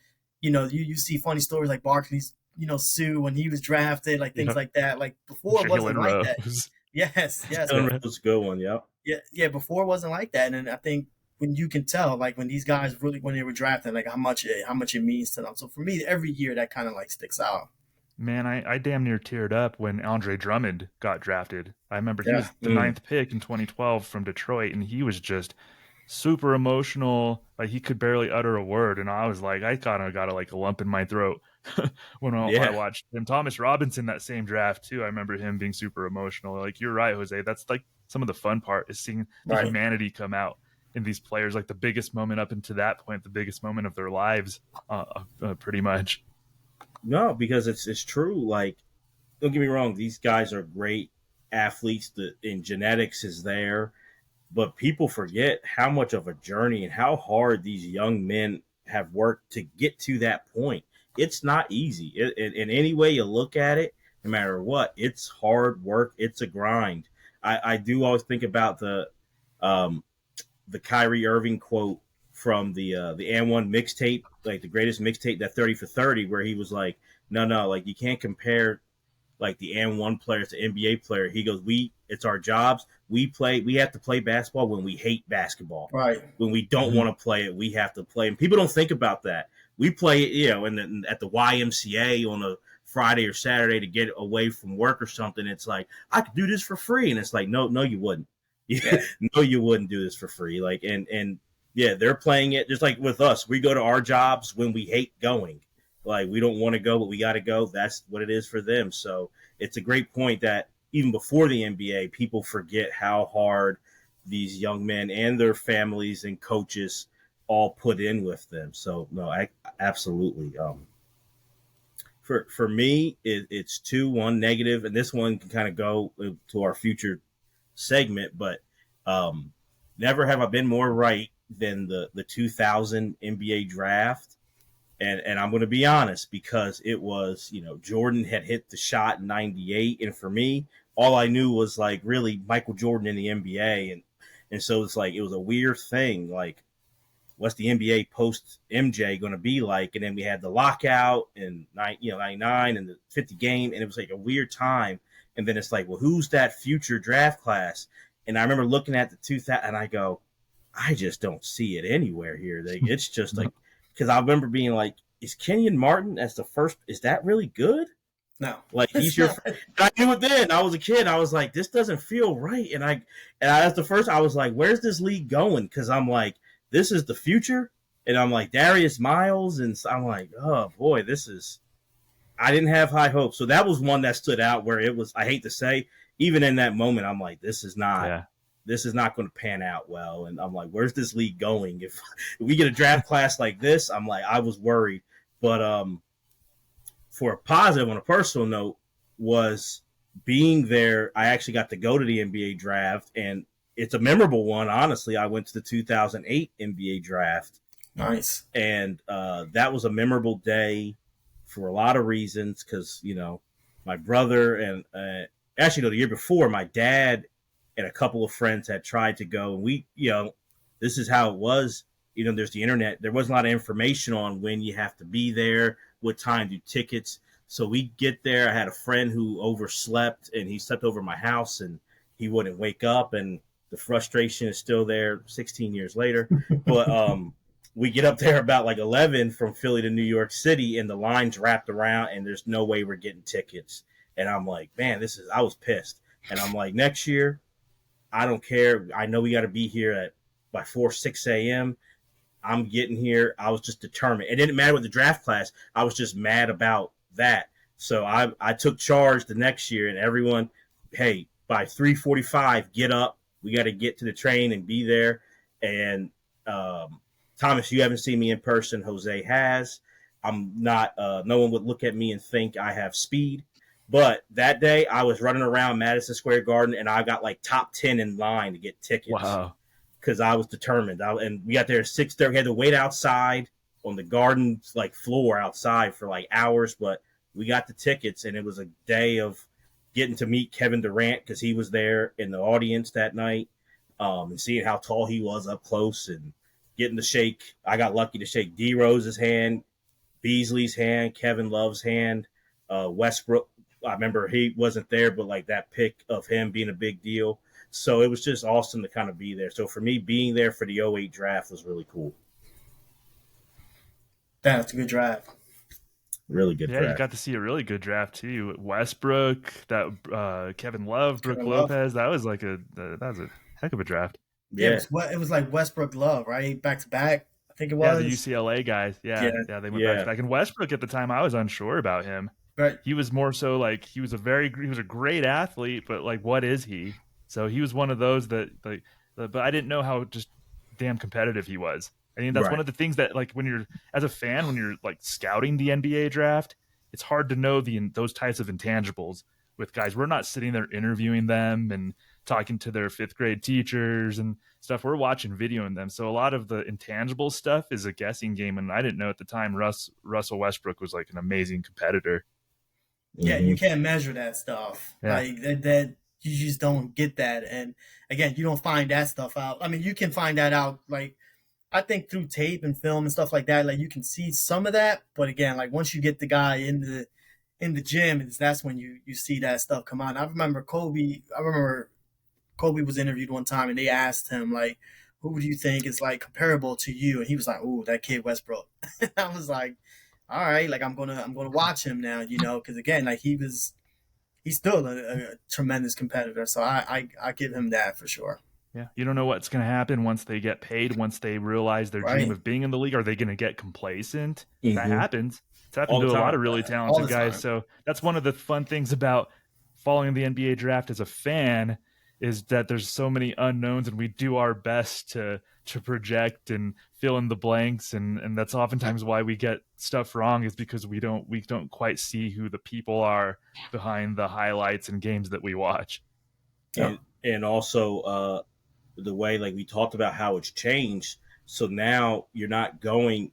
you see funny stories like Barkley's, Sue when he was drafted, like things Yep. like that. Like before, it wasn't Jalen like that. Rose. Yes, yes, That was a good one. Yep. yeah. Before it wasn't like that, and I think when you can tell, like when these guys really when they were drafted, like how much it means to them. So for me, every year that kind of like sticks out. Man, I damn near teared up when Andre Drummond got drafted. I remember he Yeah. was the ninth pick in 2012 from Detroit, and he was just super emotional. Like he could barely utter a word, and I was like, I kind of got like a lump in my throat when I Yeah. watched him. Thomas Robinson that same draft too. I remember him being super emotional. Like you're right, Jose. That's like some of the fun part is seeing the Right. humanity come out in these players. Like the biggest moment up until that point, the biggest moment of their lives, pretty much. No, because it's true. Like, don't get me wrong; these guys are great athletes. In genetics is there, but people forget how much of a journey and how hard these young men have worked to get to that point. It's not easy. In any way you look at it, no matter what, it's hard work. It's a grind. I do always think about um, the Kyrie Irving quote from the and one mixtape, like the greatest mixtape, that 30 for 30, where he was like, no, like you can't compare like the and one player to NBA player. He goes, it's our jobs. We have to play basketball when we hate basketball. Right. When we don't want to play it, we have to play. And people don't think about that. We play it, at the YMCA on a Friday or Saturday to get away from work or something. It's like, I could do this for free. And it's like, no, you wouldn't. Yeah. No, you wouldn't do this for free. Like, and yeah, they're playing it just like with us. We go to our jobs when we hate going. Like, we don't want to go, but we got to go. That's what it is for them. So it's a great point that even before the NBA, people forget how hard these young men and their families and coaches all put in with them. So no, I absolutely. For me, it's 2-1 negative, and this one can kind of go to our future segment, but never have I been more right than the 2000 NBA draft. And I'm going to be honest, because it was, Jordan had hit the shot in 98. And for me, all I knew was like really Michael Jordan in the NBA. And so it's like, it was a weird thing. Like, what's the NBA post MJ going to be like? And then we had the lockout in 99 and the 50 game. And it was like a weird time. And then it's like, well, who's that future draft class? And I remember looking at the 2000 and I go, I just don't see it anywhere here. It's just like, because I remember being like, is Kenyon Martin as the first? Is that really good? No. Like, he's your. I knew it then. I was a kid. I was like, this doesn't feel right. And that's the first. I was like, where's this league going? Because I'm like, this is the future. And I'm like, Darius Miles, and I'm like, oh boy, this is. I didn't have high hopes, so that was one that stood out. Where it was, I hate to say, even in that moment, I'm like, this is not. Yeah. This is not going to pan out well. And I'm like, where's this league going? If we get a draft class like this, I'm like, I was worried. But for a positive, on a personal note, was being there. I actually got to go to the NBA draft, and it's a memorable one. Honestly, I went to the 2008 NBA draft. Nice. And that was a memorable day for a lot of reasons, because, my brother and actually, no, the year before, my dad and a couple of friends had tried to go. And we, this is how it was. There's the internet. There wasn't a lot of information on when you have to be there, what time do tickets. So we get there. I had a friend who overslept, and he slept over my house, and he wouldn't wake up. And the frustration is still there 16 years later. But we get up there about like 11 from Philly to New York City, and the line's wrapped around, and there's no way we're getting tickets. And I'm like, man, I was pissed. And I'm like, next year, I don't care. I know we got to be here by 6 a.m. I'm getting here. I was just determined. It didn't matter with the draft class. I was just mad about that. So I took charge the next year, and everyone, hey, by 3:45, get up. We got to get to the train and be there. And Thomas, you haven't seen me in person. Jose has. I'm not. No one would look at me and think I have speed. But that day, I was running around Madison Square Garden, and I got like top 10 in line to get tickets. Wow. because I was determined. And we got there at 6:30. We had to wait outside on the garden like floor outside for like hours, but we got the tickets, and it was a day of getting to meet Kevin Durant because he was there in the audience that night, and seeing how tall he was up close and getting to shake. I got lucky to shake D Rose's hand, Beasley's hand, Kevin Love's hand, Westbrook. I remember he wasn't there, but like that pick of him being a big deal. So it was just awesome to kind of be there. So for me, being there for the '08 draft was really cool. That's a good draft. Really good Yeah, draft. you got to see a really good draft too. Westbrook, that Kevin Love, Brooke Kevin Love. Lopez. That was a heck of a draft. Yeah, Yeah. it was like Westbrook Love, right? Back to back, I think it Yeah, the was. UCLA guys. Yeah. Yeah, they went back Yeah. to back. And Westbrook at the time, I was unsure about him. Right. He was more so like he was a great athlete, but like what is he? So he was one of those that like, but I didn't know how just damn competitive he was. I mean, that's one Right. of the things that like when you're as a fan, when you're like scouting the NBA draft, it's hard to know those types of intangibles with guys. We're not sitting there interviewing them and talking to their fifth grade teachers and stuff. We're watching video in them. So a lot of the intangible stuff is a guessing game. And I didn't know at the time Russell Westbrook was like an amazing competitor. Yeah, Mhm. you can't measure that stuff. Yeah. Like that you just don't get that. And again, you don't find that stuff out. I mean, you can find that out like I think through tape and film and stuff like that. Like you can see some of that, but again, like once you get the guy in the gym, that's when you see that stuff come out. And I remember Kobe was interviewed one time, and they asked him like, "Who do you think is like comparable to you?" And he was like, "Oh, that kid Westbrook." I was like, "All right, like I'm gonna watch him now, because again, like he's still a tremendous competitor. So I give him that for sure." Yeah. You don't know what's going to happen once they get paid, once they realize their Right. dream of being in the league. Are they going to get complacent? Mhm. That happens. It's happened All to the a lot time. of really All talented the guys. time. So that's one of the fun things about following the NBA draft as a fan is that there's so many unknowns, and we do our best to project and fill in the blanks, and that's oftentimes why we get stuff wrong is because we don't quite see who the people are behind the highlights and games that we watch. And also the way like we talked about how it's changed. So now you're not going,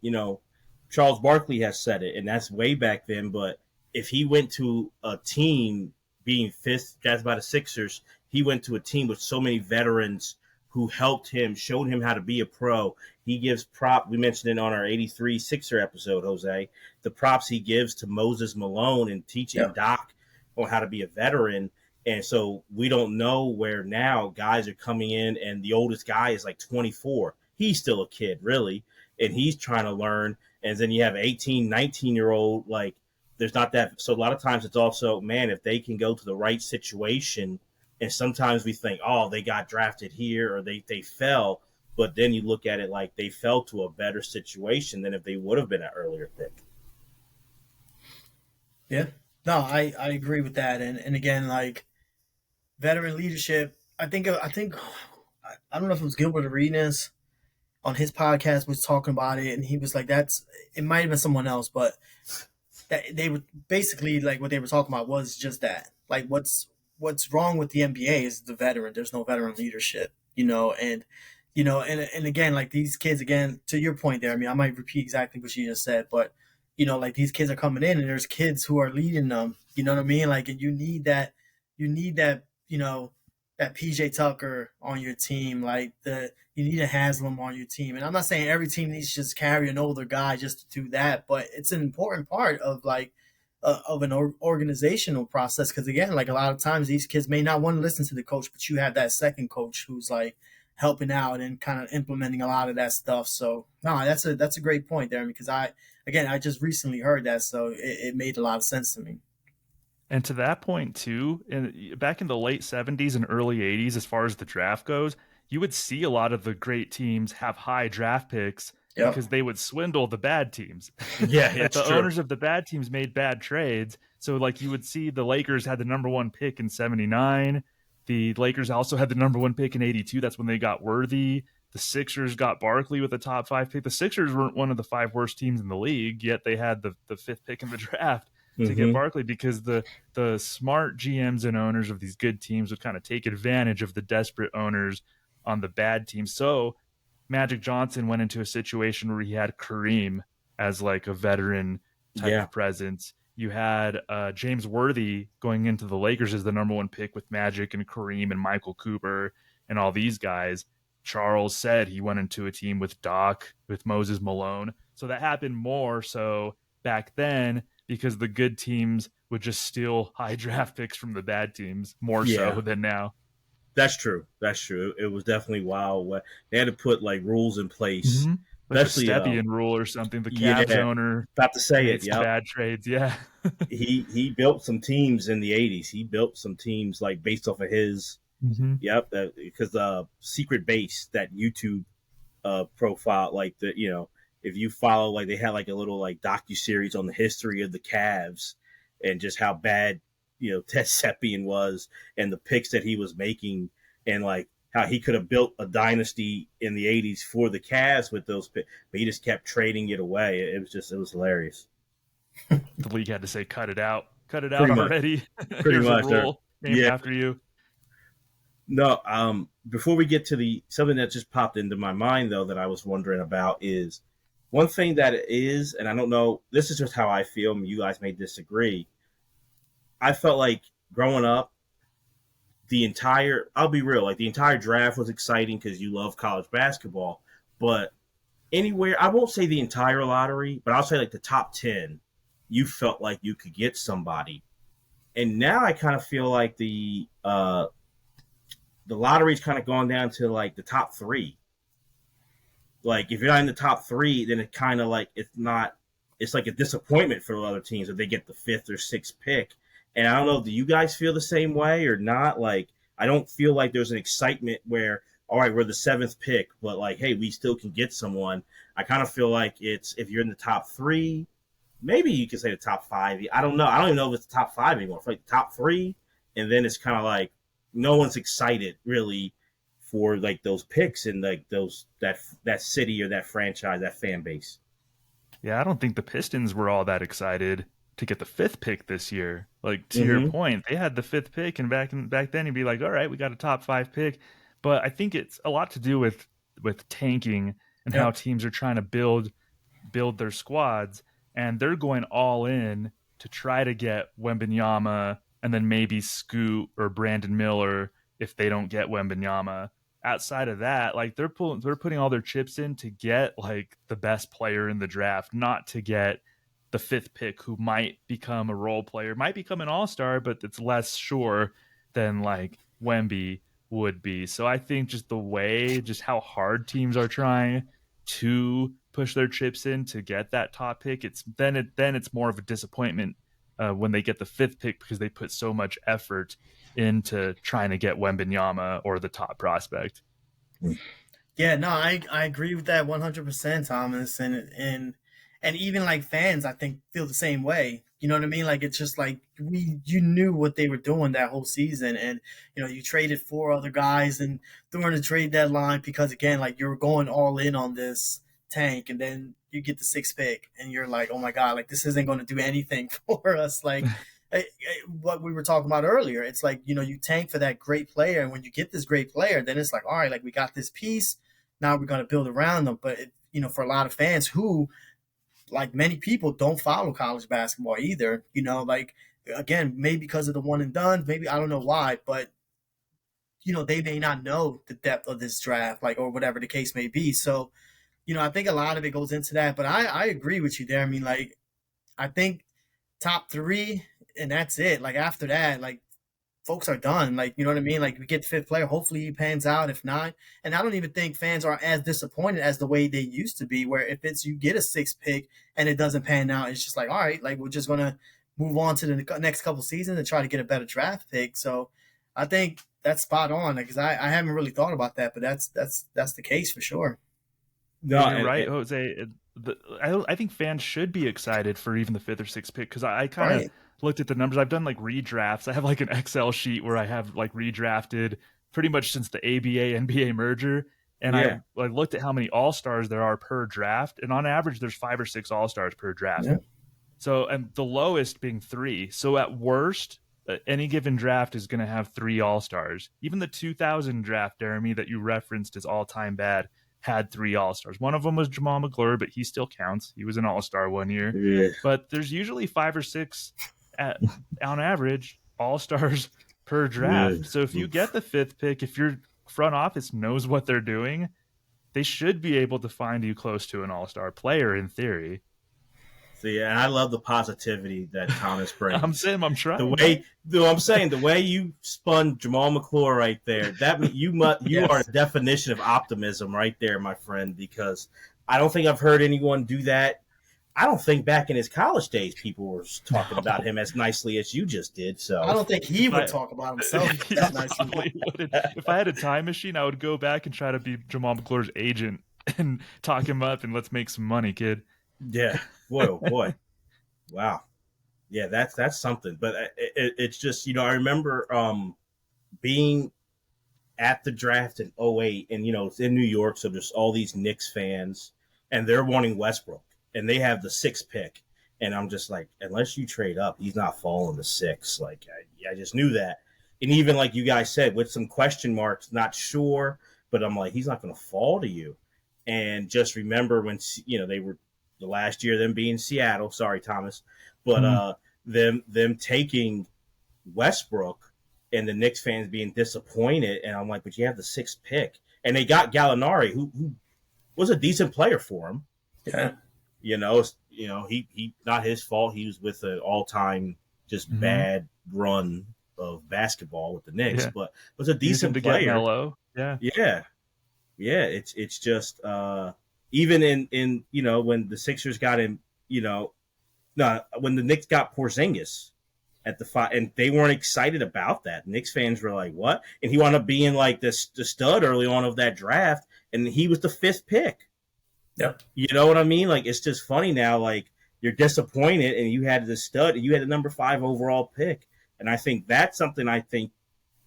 Charles Barkley has said it, and that's way back then. But if he went to a team being fifth, that's by the Sixers, he went to a team with so many veterans who helped him, showed him how to be a pro. He gives we mentioned it on our 83 Sixer episode, Jose, the props he gives to Moses Malone and teaching Doc on how to be a veteran. And so we don't know where now guys are coming in, and the oldest guy is like 24. He's still a kid, really, and he's trying to learn. And then you have 18, 19-year-old, like there's not that. So a lot of times it's also, man, if they can go to the right situation, and sometimes we think, oh, they got drafted here or they fell. But then you look at it like they fell to a better situation than if they would have been an earlier pick. Yeah. No, I agree with that. And again, like veteran leadership, I think I don't know if it was Gilbert Arenas on his podcast was talking about it, and he was like, it might have been someone else, but that they were basically like what they were talking about was just that. Like what's wrong with the NBA is the veteran. There's no veteran leadership, and again, like these kids, again, to your point there, I mean, I might repeat exactly what you just said, but like these kids are coming in and there's kids who are leading them, you know what I mean? Like, and you need that, that PJ Tucker on your team, like you need a Haslam on your team. And I'm not saying every team needs to just carry an older guy just to do that, but it's an important part of like, of an organizational process. Cause again, like a lot of times these kids may not want to listen to the coach, but you have that second coach who's like helping out and kind of implementing a lot of that stuff. So no, that's a great point there, because I just recently heard that. So it made a lot of sense to me. And to that point too, back in the late 70s and early 80s, as far as the draft goes, you would see a lot of the great teams have high draft picks because they would swindle the bad teams. Yeah, like the true. owners of the bad teams made bad trades. So like you would see the Lakers had the number one pick in 79. The Lakers also had the number one pick in 82. That's when they got Worthy. The Sixers got Barkley with the top 5 pick. The Sixers weren't one of the 5 worst teams in the league, yet they had the 5th pick in the draft to get Barkley, because the smart GMs and owners of these good teams would kind of take advantage of the desperate owners on the bad team. So Magic Johnson went into a situation where he had Kareem as like a veteran type Yeah. of presence. You had James Worthy going into the Lakers as the number one pick with Magic and Kareem and Michael Cooper and all these guys. Charles said he went into a team with Doc, with Moses Malone. So that happened more so back then because the good teams would just steal high draft picks from the bad teams more Yeah. so than now. That's true. That's true. It was definitely wild. They had to put like rules in place, Mm-hmm. Like the especially Stepien rule or something. The Cavs yeah, owner about to say made it. some Yep. bad trades. Yeah. He built some teams in the '80s. He built some teams like based off of his. Mm-hmm. Yep, because Secret Base, that YouTube profile, like if you follow, like they had like a little like docu series on the history of the Cavs and just how bad Ted Seppian was and the picks that he was making and like how he could have built a dynasty in the '80s for the Cavs with those picks, but he just kept trading it away. It was hilarious. The league had to say, cut it out Pretty much, already. pretty Here's a much. rule named Yeah. after you. No, before we get to the something that just popped into my mind though that I was wondering about is one thing that it is, and I don't know, this is just how I feel, and you guys may disagree. I felt like growing up, I'll be real, like the entire draft was exciting because you love college basketball, but anywhere, I won't say the entire lottery, but I'll say like the top 10, you felt like you could get somebody. And now I kind of feel like the lottery's kind of gone down to like the top three. Like if you're not in the top three, then it kind of like it's like a disappointment for other teams if they get the fifth or sixth pick. And I don't know, do you guys feel the same way or not? Like I don't feel like there's an excitement where, all right, we're the seventh pick, but like, hey, we still can get someone. I kind of feel like it's if you're in the top three, maybe you could say the top five. I don't know. I don't even know if it's the top five anymore. It's like the top three, and then it's kind of like no one's excited really for like those picks and like that city or that franchise, that fan base. Yeah, I don't think the Pistons were all that excited to get the fifth pick this year. Like to your Mm-hmm. point, they had the fifth pick, and back then you'd be like, all right, we got a top five pick. But I think it's a lot to do with tanking and how Yep. teams are trying to build their squads, and they're going all in to try to get Wembenyama and then maybe Scoot or Brandon Miller if they don't get Wembenyama. Outside of that, like they're putting all their chips in to get like the best player in the draft, not to get the fifth pick who might become a role player, might become an all-star, but it's less sure than like Wemby would be. So I think just how hard teams are trying to push their chips in to get that top pick, it's more of a disappointment when they get the fifth pick because they put so much effort into trying to get Wembenyama or the top prospect. Yeah, no, I agree with that 100%, Thomas, and even like fans, I think feel the same way. You know what I mean? Like it's just like you knew what they were doing that whole season, and you traded four other guys and during the trade deadline because again, like you were going all in on this tank, and then you get the sixth pick, and you're like, oh my god, like this isn't going to do anything for us. Like what we were talking about earlier, it's like you tank for that great player, and when you get this great player, then it's like, all right, like we got this piece. Now we're going to build around them. But, for a lot of fans who, like many people, don't follow college basketball either, like, again, maybe because of the one and done, maybe I don't know why, but, they may not know the depth of this draft, like, or whatever the case may be. So, I think a lot of it goes into that. But I agree with you there. I mean, like, I think top three, and that's it. Like, after that, like, folks are done. Like, you know what I mean? Like, we get the fifth player. Hopefully he pans out. If not, and I don't even think fans are as disappointed as the way they used to be, where if it's you get a sixth pick and it doesn't pan out, it's just like, all right, like we're just going to move on to the next couple seasons and try to get a better draft pick. So I think that's spot on because I haven't really thought about that, but that's the case for sure. No, And you're right, Jose. I think fans should be excited for even the fifth or sixth pick because I kind of Right. looked at the numbers. I've done like redrafts. I have like an Excel sheet where I have like redrafted pretty much since the ABA NBA merger. And yeah, I looked at how many all stars there are per draft. And on average, there's 5 or 6 all stars per draft. Yeah. So, and the lowest being 3. So at worst, any given draft is going to have 3 All-Stars. Even the 2000 draft, Jeremy, that you referenced as all-time bad, had 3 All-Stars. One of them was Jamal McClure, but he still counts. He was an All-Star one year. Yeah. But there's usually 5 or 6 on average All-Stars per draft. So if you get the 5th pick, if your front office knows what they're doing, they should be able to find you close to an All-Star player in theory. So yeah, and I love the positivity that Thomas brings. I'm saying I'm trying. The way you spun Jamal McClure right there, that you Yes. are a definition of optimism right there, my friend. Because I don't think I've heard anyone do that. I don't think back in his college days people were talking about him as nicely as you just did. So I don't think he would talk about himself that nicely. If I had a time machine, I would go back and try to be Jamal McClure's agent and talk him up and let's make some money, kid. Yeah, boy, oh boy, wow, yeah, that's something. But it's just I remember being at the draft in '08, and it's in New York, so there's all these Knicks fans, and they're wanting Westbrook, and they have the 6th pick, and I'm just like, unless you trade up, he's not falling to 6. Like I just knew that, and even like you guys said, with some question marks, not sure, but I'm like, he's not going to fall to you, and just remember when they were. The last year, them being Seattle, sorry, Thomas, but them taking Westbrook and the Knicks fans being disappointed, and I'm like, but you have the 6th pick, and they got Gallinari, who was a decent player for him. Yeah, he not his fault. He was with an all-time just bad run of basketball with the Knicks, but was a decent player. Get Melo. Yeah. It's just. Even in when the Sixers got him, when the Knicks got Porzingis at the 5, and they weren't excited about that. Knicks fans were like, "What?" And he wound up being like the stud early on of that draft, and he was the 5th pick. Yep. You know what I mean? Like, it's just funny now. Like, you're disappointed, and you had the stud, you had the number 5 overall pick, and I think that's something I think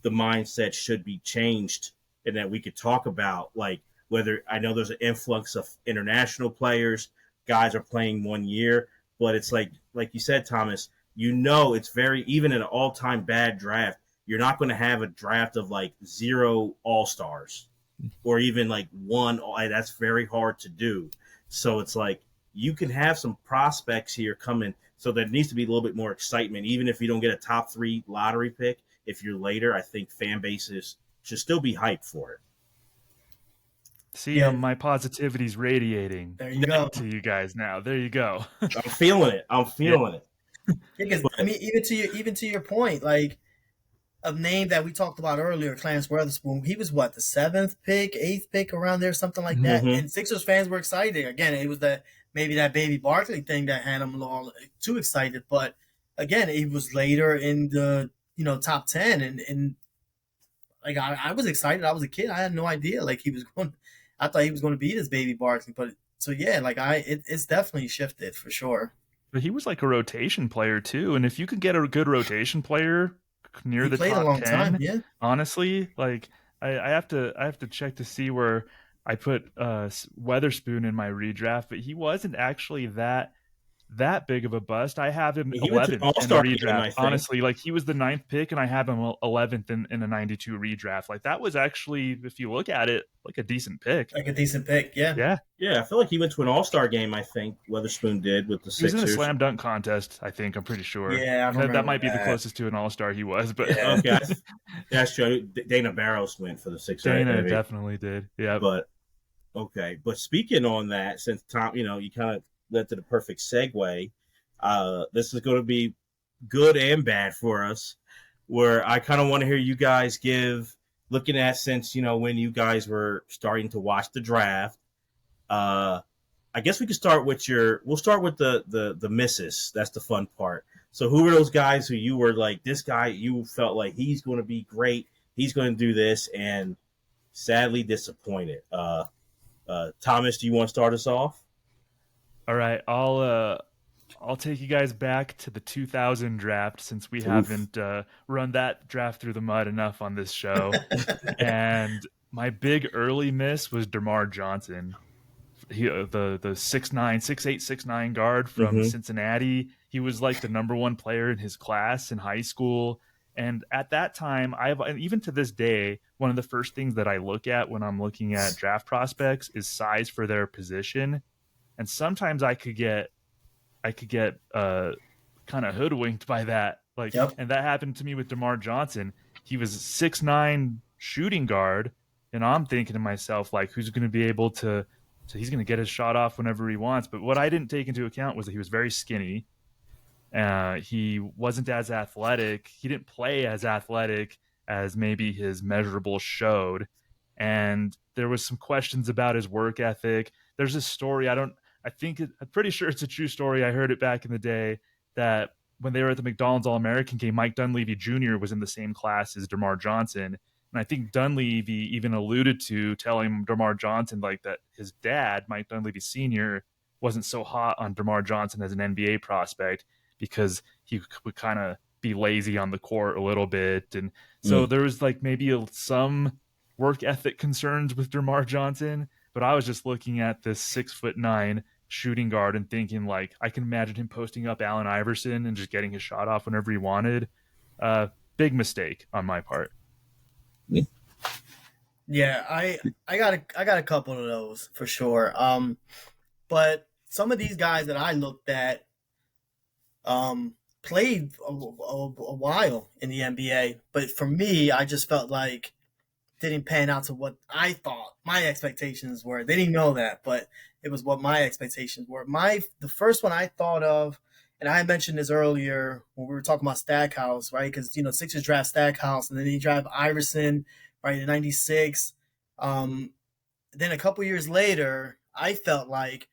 the mindset should be changed, and that we could talk about, like. Whether I know there's an influx of international players, guys are playing 1 year, but it's like you said, Thomas, it's very, even in an all-time bad draft, you're not going to have a draft of like 0 All-Stars or even like 1. That's very hard to do. So it's like you can have some prospects here coming. So there needs to be a little bit more excitement, even if you don't get a top 3 lottery pick. If you're later, I think fan bases should still be hyped for it. See, my positivity's radiating. There you go. To you guys now. There you go. I'm feeling it. Yeah, because I mean, even to your point, like a name that we talked about earlier, Clarence Weatherspoon, he was what, the 7th pick, 8th pick around there, something like that. And Sixers fans were excited. Again, it was maybe that Baby Barkley thing that had them all too excited. But again, it was later in the top 10, and like I was excited. I was a kid. I had no idea like he was going. I thought he was going to be this Baby Barkley, but so yeah, like it's definitely shifted for sure. But he was like a rotation player too, and if you could get a good rotation player near the top 10, a long time, yeah. Honestly, like I have to check to see where I put Weatherspoon in my redraft, but he wasn't actually that big of a bust. I have him 11th in the redraft. Honestly, like he was the 9th pick, and I have him 11th in a 92 redraft. Like that was actually, if you look at it, like a decent pick. Like a decent pick, yeah. Yeah, I feel like he went to an All-Star game, I think, Weatherspoon did with the Sixers. He was in a slam dunk contest, I think. I'm pretty sure. Yeah, that might be the closest to an All-Star he was. But okay, that's true. Dana Barros went for the Sixers. Dana definitely did, yeah. But, okay. But speaking on that, since Tom, you kind of led to the perfect segue. This is going to be good and bad for us, where I kind of want to hear you guys looking at since, when you guys were starting to watch the draft. I guess we could start with we'll start with the misses. That's the fun part. So who were those guys who you were like, this guy, you felt like he's going to be great, he's going to do this, and sadly disappointed? Thomas, do you want to start us off? All right, I'll take you guys back to the 2000 draft, since we haven't run that draft through the mud enough on this show. And my big early miss was DeMar Johnson, the 6'8", 6'9" guard from Cincinnati. He was like the number 1 player in his class in high school. And at that time, and even to this day, one of the first things that I look at when I'm looking at draft prospects is size for their position. And sometimes I could get kind of hoodwinked by that. Like, Yep. and that happened to me with DeMar Johnson. He was 6'9" shooting guard, and I'm thinking to myself, like, who's going to be able to? So he's going to get his shot off whenever he wants. But what I didn't take into account was that he was very skinny. He wasn't as athletic. He didn't play as athletic as maybe his measurables showed. And there was some questions about his work ethic. There's this story. I'm pretty sure it's a true story. I heard it back in the day that when they were at the McDonald's All-American game, Mike Dunleavy Jr. was in the same class as DeMar Johnson. And I think Dunleavy even alluded to telling DeMar Johnson like that his dad, Mike Dunleavy Sr., wasn't so hot on DeMar Johnson as an NBA prospect because he would kind of be lazy on the court a little bit. And so there was like maybe some work ethic concerns with DeMar Johnson, but I was just looking at this 6'9" shooting guard and thinking like I can imagine him posting up Allen Iverson and just getting his shot off whenever he wanted. Big mistake on my part. Yeah, I got a couple of those for sure. But some of these guys that I looked at played a while in the NBA, but for me, I just felt like didn't pan out to what I thought my expectations were. They didn't know that, but it was what my expectations were. The first one I thought of, and I mentioned this earlier when we were talking about Stackhouse, right? Because Sixers draft Stackhouse, and then they draft Iverson, right, in '96. Then a couple years later, I felt like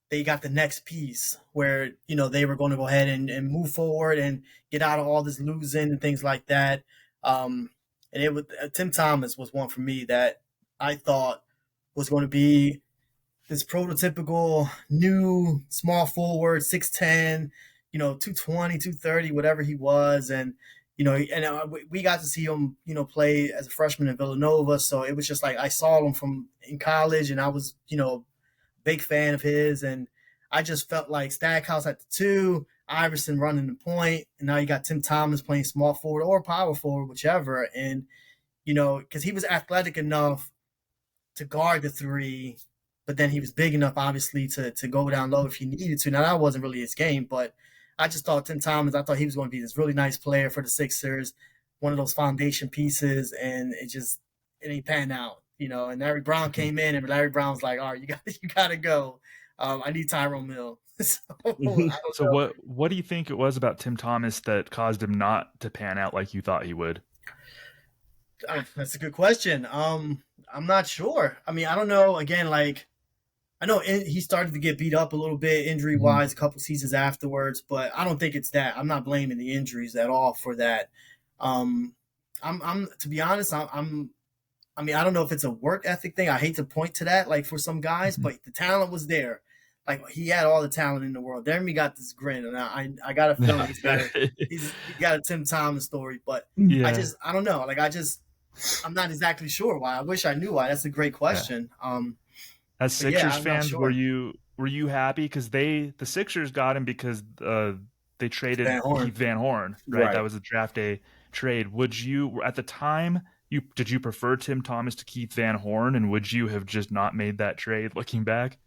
they got the next piece where they were going to go ahead and move forward and get out of all this losing and things like that. And it was Tim Thomas was one for me that I thought was going to be this prototypical new small forward, 6'10", 220, 230, whatever he was. And, we got to see him, play as a freshman in Villanova. So it was just like I saw him from in college and I was, big fan of his. And I just felt like Stackhouse at the two, Iverson running the point, and now you got Tim Thomas playing small forward or power forward, whichever. And, because he was athletic enough to guard the three, but then he was big enough, obviously, to go down low if he needed to. Now, that wasn't really his game, but I just thought Tim Thomas, I thought he was going to be this really nice player for the Sixers, one of those foundation pieces, and it didn't pan out. And Larry Brown came in, and Larry Brown was like, all right, you got to go. I need Tyrone Mill. So, so what do you think it was about Tim Thomas that caused him not to pan out like you thought he would? That's a good question. I'm not sure. I mean, I don't know. Again, like I know he started to get beat up a little bit injury wise a couple seasons afterwards, but I don't think it's that. I'm not blaming the injuries at all for that. I'm to be honest, I mean, I don't know if it's a work ethic thing. I hate to point to that, like for some guys, but the talent was there. Like he had all the talent in the world. Jeremy got this grin, and I got a feeling he got a Tim Thomas story. But yeah. I don't know. Like I'm not exactly sure why. I wish I knew why. That's a great question. Yeah. As Sixers fans, sure. were you happy because the Sixers got him because they traded Keith Van Horn, right? That was a draft day trade. Would you at the time? Did you prefer Tim Thomas to Keith Van Horn, and would you have just not made that trade looking back?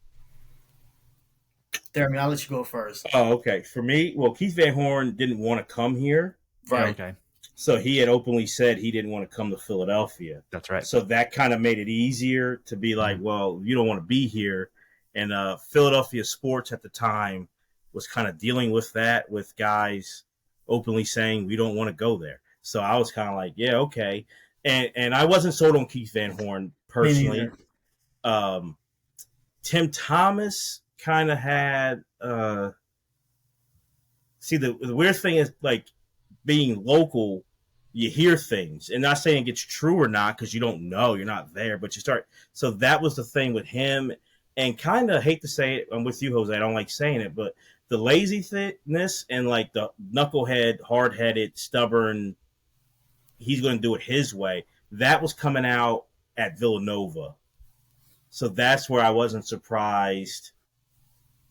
Jeremy, I'll let you go first. Oh, okay. For me, well, Keith Van Horn didn't want to come here. Right. Yeah, okay. So he had openly said he didn't want to come to Philadelphia. That's right. So that kind of made it easier to be like, well, you don't want to be here. And Philadelphia sports at the time was kind of dealing with that, with guys openly saying we don't want to go there. So I was kind of like, yeah, okay. And I wasn't sold on Keith Van Horn personally. Tim Thomas kind of had see the weird thing is like being local, you hear things, and not saying it's true or not because you don't know, you're not there, but you start. So that was the thing with him, and kind of hate to say it, I'm with you, Jose. I don't like saying it, but the laziness and like the knucklehead, hard-headed, stubborn, he's going to do it his way. That was coming out at Villanova. So that's where I wasn't surprised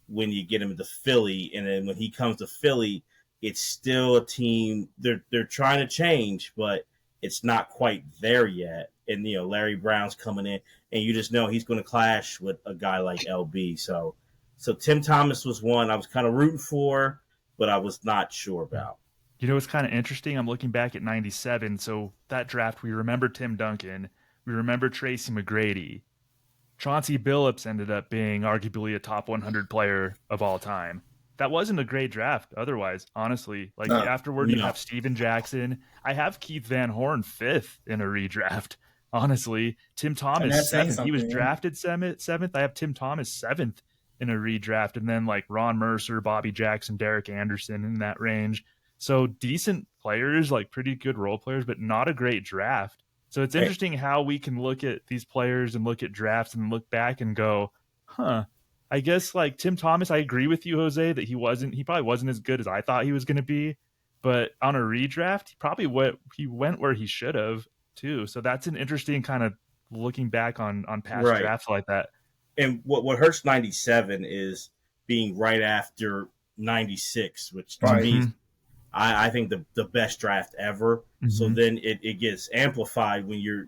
when you get him to Philly. And then when he comes to Philly, it's still a team. They're trying to change, but it's not quite there yet. And Larry Brown's coming in, and you just know he's going to clash with a guy like LB. So Tim Thomas was one I was kind of rooting for, but I was not sure about. It's kind of interesting. I'm looking back at 97. So that draft, we remember Tim Duncan. We remember Tracy McGrady. Chauncey Billups ended up being arguably a top 100 player of all time. That wasn't a great draft otherwise, honestly. Like No, afterward, you No, have Steven Jackson. I have Keith Van Horn fifth in a redraft, honestly. Tim and Thomas that's saying seventh. He was something. Yeah. drafted seventh. I have Tim Thomas seventh in a redraft. And then like Ron Mercer, Bobby Jackson, Derek Anderson in that range. So decent players, like pretty good role players, but not a great draft. So it's Hey, interesting how we can look at these players and look at drafts and look back and go, huh, I guess like Tim Thomas, I agree with you, Jose, that he probably wasn't as good as I thought he was going to be. But on a redraft, he went where he should have too. So that's an interesting kind of looking back on past right. drafts like that. And what hurts 97 is being right after 96, which to Right. me, Mm-hmm. I think the best draft ever. So Mm-hmm. then it gets amplified when you're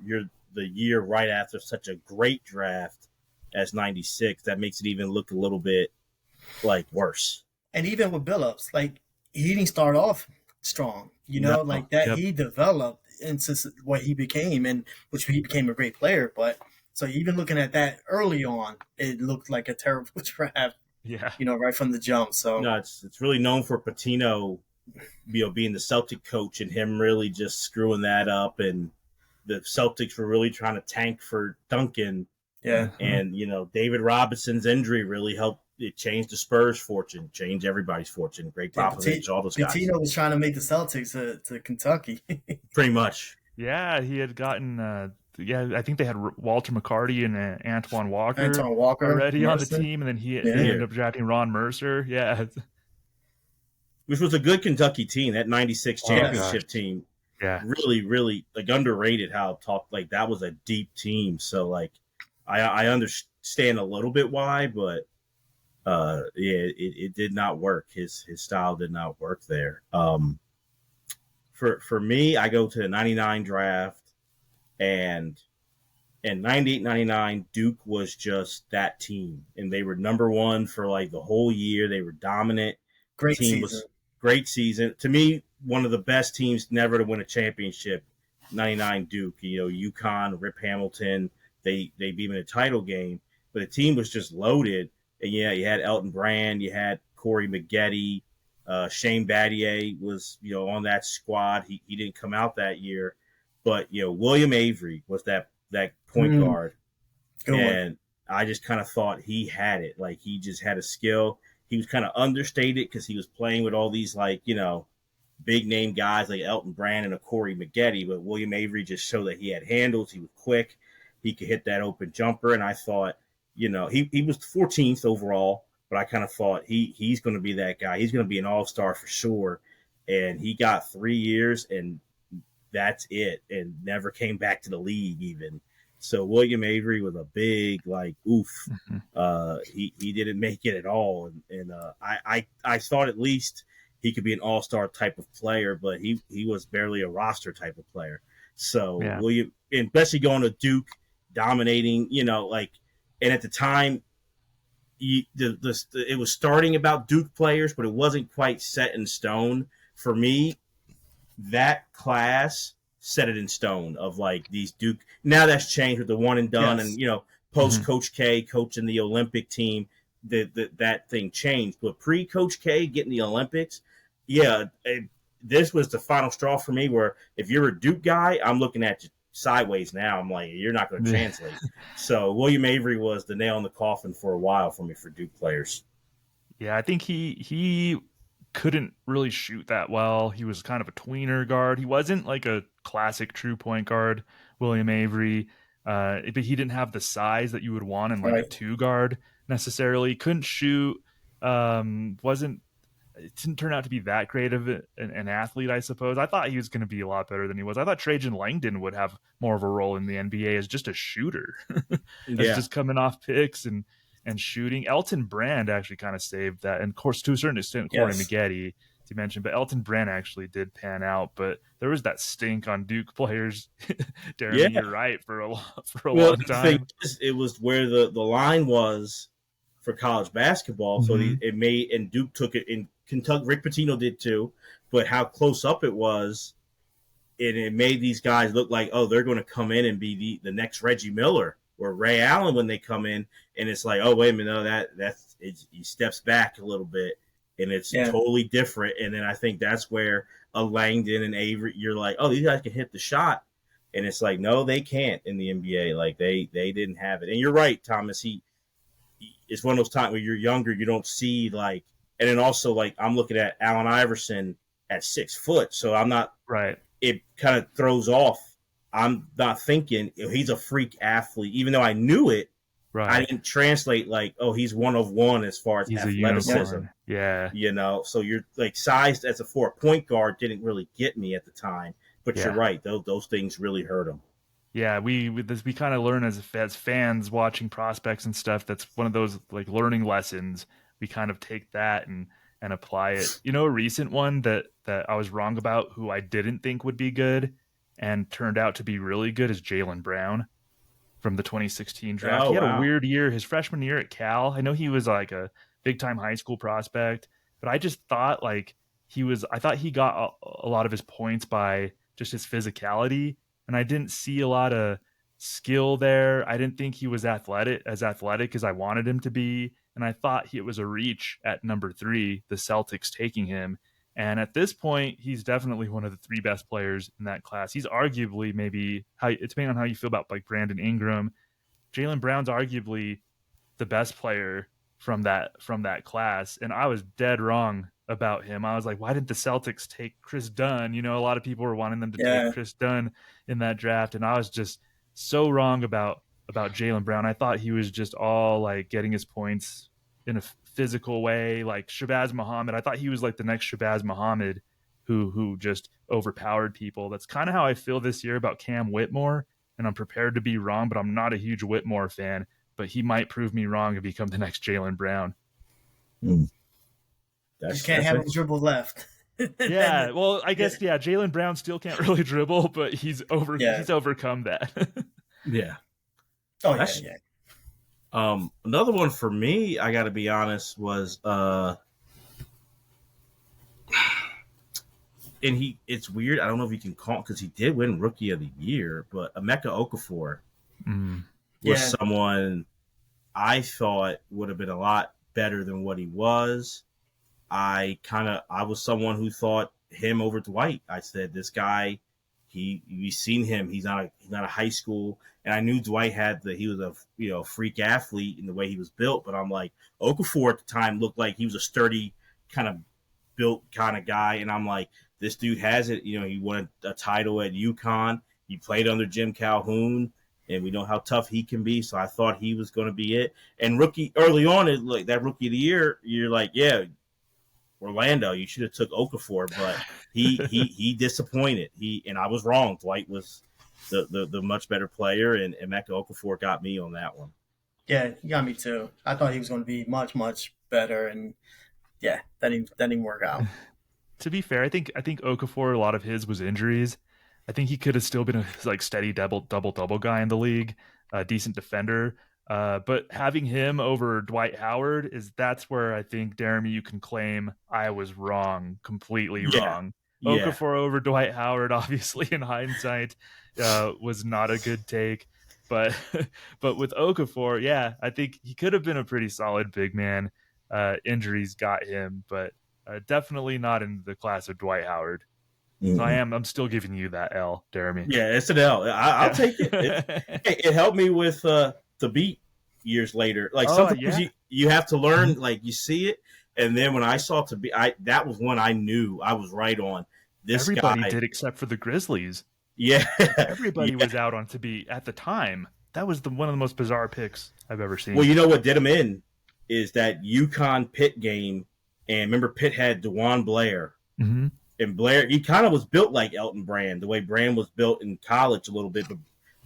the year right after such a great draft as 96. That makes it even look a little bit like worse. And even with Billups, like he didn't start off strong, No. like that Yep. he developed into what he became, and which he became a great player. But so even looking at that early on, it looked like a terrible draft, Yeah. right from the jump. So No, it's really known for Patino, being the Celtic coach and him really just screwing that up. And the Celtics were really trying to tank for Duncan. yeah, And, David Robinson's injury really helped. It changed the Spurs' fortune, changed everybody's fortune. Greg Popovich, all those guys. Patino was trying to make the Celtics to Kentucky. Pretty much. Yeah, he had gotten. I think they had Walter McCarty and Antoine Walker Anton Walker already on the Mercer. team, and then they Yeah. ended up drafting Ron Mercer. Yeah, Which was a good Kentucky team. That 96 Oh, championship gosh. team, yeah, really, really like underrated how like that was a deep team. So like I understand a little bit why, but yeah, it did not work. His style did not work there. For me, I go to the 99 draft, and in 98, 99, Duke was just that team, and they were number one for like the whole year. They were dominant. The Great team season. was great season. To me, one of the best teams never to win a championship. 99 Duke, UConn, Rip Hamilton, they beat him in a title game, but the team was just loaded. And yeah, you had Elton Brand, you had Corey Maggette, Shane Battier was on that squad. He didn't come out that year, but William Avery was that point guard, Good one. and I just kind of thought he had it. Like he just had a skill. He was kind of understated because he was playing with all these big name guys like Elton Brand and a Corey Maggette, but William Avery just showed that he had handles. He was quick. He could hit that open jumper, and I thought, he was 14th overall, but I kind of thought he's going to be that guy. He's going to be an all-star for sure, and he got 3 years, and that's it, and never came back to the league even. So William Avery was a big oof. He didn't make it at all, and I thought at least he could be an all-star type of player, but he was barely a roster type of player. So yeah. William, and especially going to Duke, dominating, and at the time, it was starting about Duke players, but it wasn't quite set in stone. For me, that class set it in stone of these Duke. Now that's changed with the one and done, Yes. and post Coach K coaching the Olympic team, that thing changed. But pre Coach K getting the Olympics, this was the final straw for me. Where if you're a Duke guy, I'm looking at you sideways now. I'm like, you're not going to translate. So William Avery was the nail in the coffin for a while for me for Duke players. Yeah, I think he couldn't really shoot that well. He was kind of a tweener guard. He wasn't like a classic true point guard, William Avery. But he didn't have the size that you would want in a two guard necessarily. Couldn't shoot. It didn't turn out to be that great of an athlete, I suppose. I thought he was going to be a lot better than he was. I thought Trajan Langdon would have more of a role in the NBA as just a shooter, as just coming off picks and shooting. Elton Brand actually kind of saved that, and of course, to a certain extent, Corey Maggette you mentioned, but Elton Brand actually did pan out. But there was that stink on Duke players. Yeah. Jeremy, you're right, for a Well, long the thing time. is, it was where the line was for college basketball. So Mm-hmm. it made, and Duke took it in Kentucky. Rick Pitino did too, but how close up it was, and it made these guys look like, oh, they're going to come in and be the next Reggie Miller or Ray Allen when they come in, and it's like, oh, wait a minute, no, he steps back a little bit, and it's Yeah. totally different. And then I think that's where a Langdon and Avery, you're like, oh, these guys can hit the shot, and it's like, no, they can't in the NBA. Like they didn't have it. And you're right, Thomas. It's one of those times where you're younger, you don't see like, and then also like I'm looking at Allen Iverson at 6 foot, so I'm not. Right. It kind of throws off. I'm not thinking he's a freak athlete, even though I knew it. Right. I didn't translate like, oh, he's one of one as far as He's athleticism. a unicorn. Yeah. You know, so you're like sized as for a point guard didn't really get me at the time. But Yeah. you're right; those things really hurt him. Yeah, we kind of learn as fans watching prospects and stuff. That's one of those like learning lessons. We kind of take that and apply it. You know, a recent one that I was wrong about, who I didn't think would be good and turned out to be really good, is Jaylen Brown from the 2016 draft. Oh, He had wow. a weird year his freshman year at Cal. I know he was like a big time high school prospect, but I just thought like I thought he got a lot of his points by just his physicality, and I didn't see a lot of skill there. I didn't think he was athletic as I wanted him to be, and I thought it was a reach at number 3, the Celtics taking him. And at this point, he's definitely one of the 3 best players in that class. He's arguably maybe depending on how you feel about like Brandon Ingram, Jaylen Brown's arguably the best player from that class. And I was dead wrong about him. I was like, why didn't the Celtics take Chris Dunn? You know, a lot of people were wanting them to take Chris Dunn in that draft, and I was just so wrong about Jaylen Brown. I thought he was just all like getting his points in a physical way, like Shabazz Muhammad. I thought he was like the next Shabazz Muhammad who just overpowered people. That's kind of how I feel this year about Cam Whitmore, and I'm prepared to be wrong, but I'm not a huge Whitmore fan, but he might prove me wrong and become the next Jaylen Brown. You can't have him dribble left. Yeah, well, I guess Jaylen Brown still can't really dribble, but he's overcome that. Yeah. Oh yeah. Another one for me, I got to be honest, was and it's weird. I don't know if you can call because he did win Rookie of the Year, but Emeka Okafor was someone I thought would have been a lot better than what he was. I was someone who thought him over Dwight. I said, this guy, we've seen him. He's not a high school. And I knew Dwight he was a freak athlete in the way he was built. But I'm like, Okafor at the time looked like he was a sturdy kind of built kind of guy. And I'm like, this dude has it. You know, he won a title at UConn. He played under Jim Calhoun, and we know how tough he can be. So I thought he was going to be it. And early on, like that Rookie of the Year, you're like, yeah, Orlando, you should have took Okafor, but he disappointed. And I was wrong. Dwight was the much better player, and Emeka Okafor got me on that one. Yeah, he got me too. I thought he was going to be much, much better, and that didn't work out. To be fair, I think Okafor, a lot of his was injuries. I think he could have still been a like steady double guy in the league, a decent defender. But having him over Dwight Howard that's where I think, Jeremy, you can claim I was wrong, completely wrong. Okafor over Dwight Howard, obviously in hindsight, was not a good take. But with Okafor, I think he could have been a pretty solid big man. Injuries got him, but definitely not in the class of Dwight Howard. So I'm still giving you that L, Jeremy. Yeah, it's an L. I'll take it. It helped me with the beat years later. Like sometimes you have to learn, like you see it. And then when I saw that was when I knew I was right on this. Everybody guy did except for the Grizzlies. Yeah. Everybody was out on to be at the time. That was one of the most bizarre picks I've ever seen. Well, you know what did him in is that UConn Pitt game. And remember, Pitt had DeJuan Blair. Mm-hmm. And Blair, he kind of was built like Elton Brand, the way Brand was built in college a little bit. But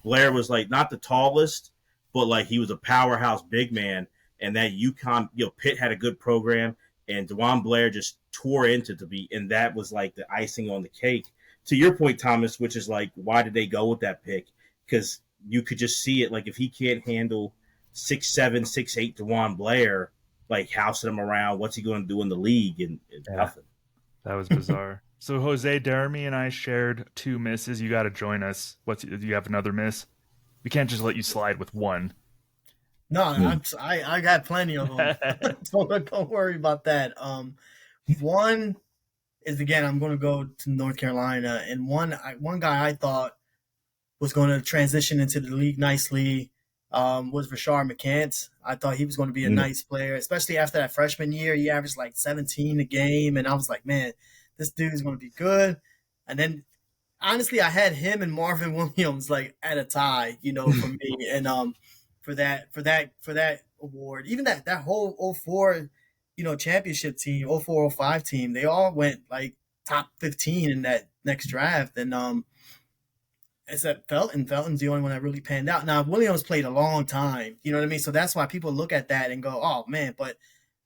Blair was like not the tallest, but like he was a powerhouse big man. And that UConn, Pitt had a good program. and DeJuan Blair just tore into the beat, and that was like the icing on the cake. To your point, Thomas, which is like, why did they go with that pick? Because you could just see it. Like, if he can't handle 6'7", 6'8" DeJuan Blair, like housing him around, what's he going to do in the league? And nothing. That was bizarre. So Jose Deremy and I shared 2 misses. You got to join us. Do you have another miss? We can't just let you slide with one. No, I got plenty of them. Don't worry about that. One is, again, I'm going to go to North Carolina, and one guy I thought was going to transition into the league nicely was Rashard McCants. I thought he was going to be a nice player, especially after that freshman year. He averaged like 17 a game, and I was like, man, this dude's going to be good. And then, honestly, I had him and Marvin Williams like at a tie, for me, and for that award, even that whole 04, championship team, 04-05 team, they all went like top 15 in that next draft, and except Felton's the only one that really panned out. Now, Williams played a long time, you know what I mean? So that's why people look at that and go, oh man, but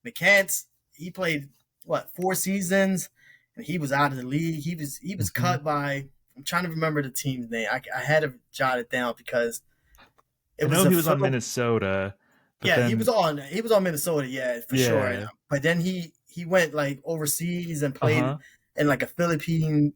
McCants, he played 4 seasons, and he was out of the league. He was cut by, I'm trying to remember the team's name. I had to jot it down because he was on Minnesota. Yeah, he was on Minnesota, yeah, for sure. But then he went like overseas and played in like a Philippine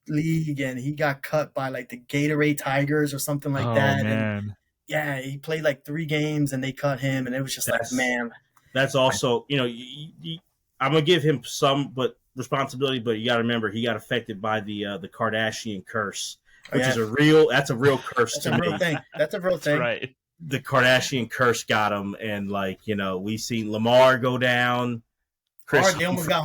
league, and he got cut by like the Gatorade Tigers or something like that. Man. And yeah, he played like 3 games and they cut him, and it was just man. That's also, I'm gonna give him some responsibility, but you got to remember he got affected by the Kardashian curse, which is a real curse to me. That's a real thing. Right. The Kardashian curse got him, and we seen Lamar go down. They almost got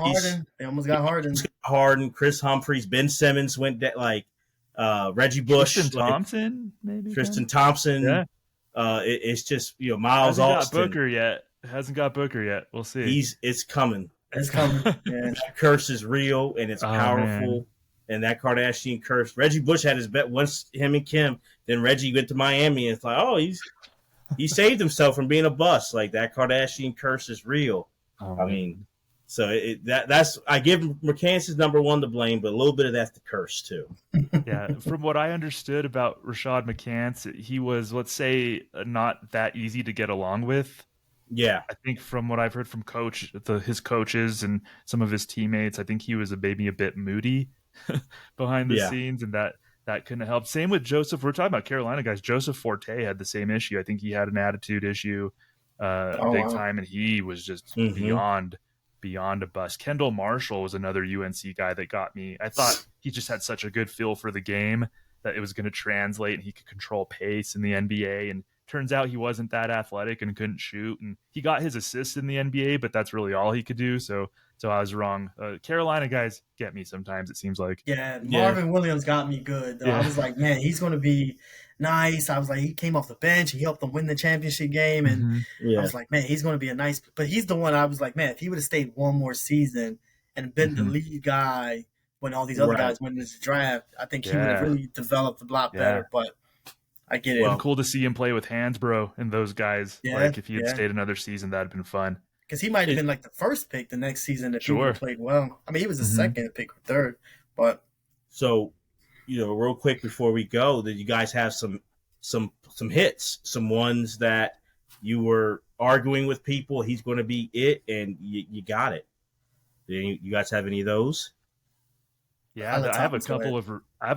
Harden. Chris Humphries, Ben Simmons went Reggie Bush, Tristan Thompson. Yeah. It's just Miles Austin. Hasn't got Booker yet. We'll see. It's coming. It's coming. Yeah. That curse is real and it's powerful. Man. And that Kardashian curse. Reggie Bush had his bet once, him and Kim. Then Reggie went to Miami, and it's like, oh, he saved himself from being a bust. Like, that Kardashian curse is real. I mean, so that's I give McCants number 1 to blame, but a little bit of that's the curse too. Yeah, from what I understood about Rashard McCants, he was, let's say, not that easy to get along with. Yeah, I think from what I've heard from his coaches and some of his teammates, I think he was maybe a bit moody behind the scenes, and that couldn't help. Same with Joseph. We're talking about Carolina guys. Joseph Forte had the same issue. I think he had an attitude issue big time, and he was just beyond a bust. Kendall Marshall was another UNC guy that got me. I thought he just had such a good feel for the game that it was going to translate, and he could control pace in the NBA, and turns out he wasn't that athletic and couldn't shoot, and he got his assists in the NBA, but that's really all he could do. So I was wrong. Carolina guys get me sometimes, it seems like. Yeah, Marvin Williams got me good, though. Yeah. I was like, man, he's going to be nice. I was like, he came off the bench. He helped them win the championship game, and I was like, man, he's going to be a nice – but he's the one I was like, man, if he would have stayed one more season and been the lead guy when all these other guys went into the draft, I think he would have really developed a lot better, but – I get it. Well, cool to see him play with Hansbrough and those guys. Yeah, like, if he had stayed another season, that'd have been fun. Because he might have been like the first pick the next season if he played well. I mean, he was the second pick or third, but so real quick before we go, that you guys have some hits, some ones that you were arguing with people. He's going to be it, and you got it. You guys have any of those? Yeah, I have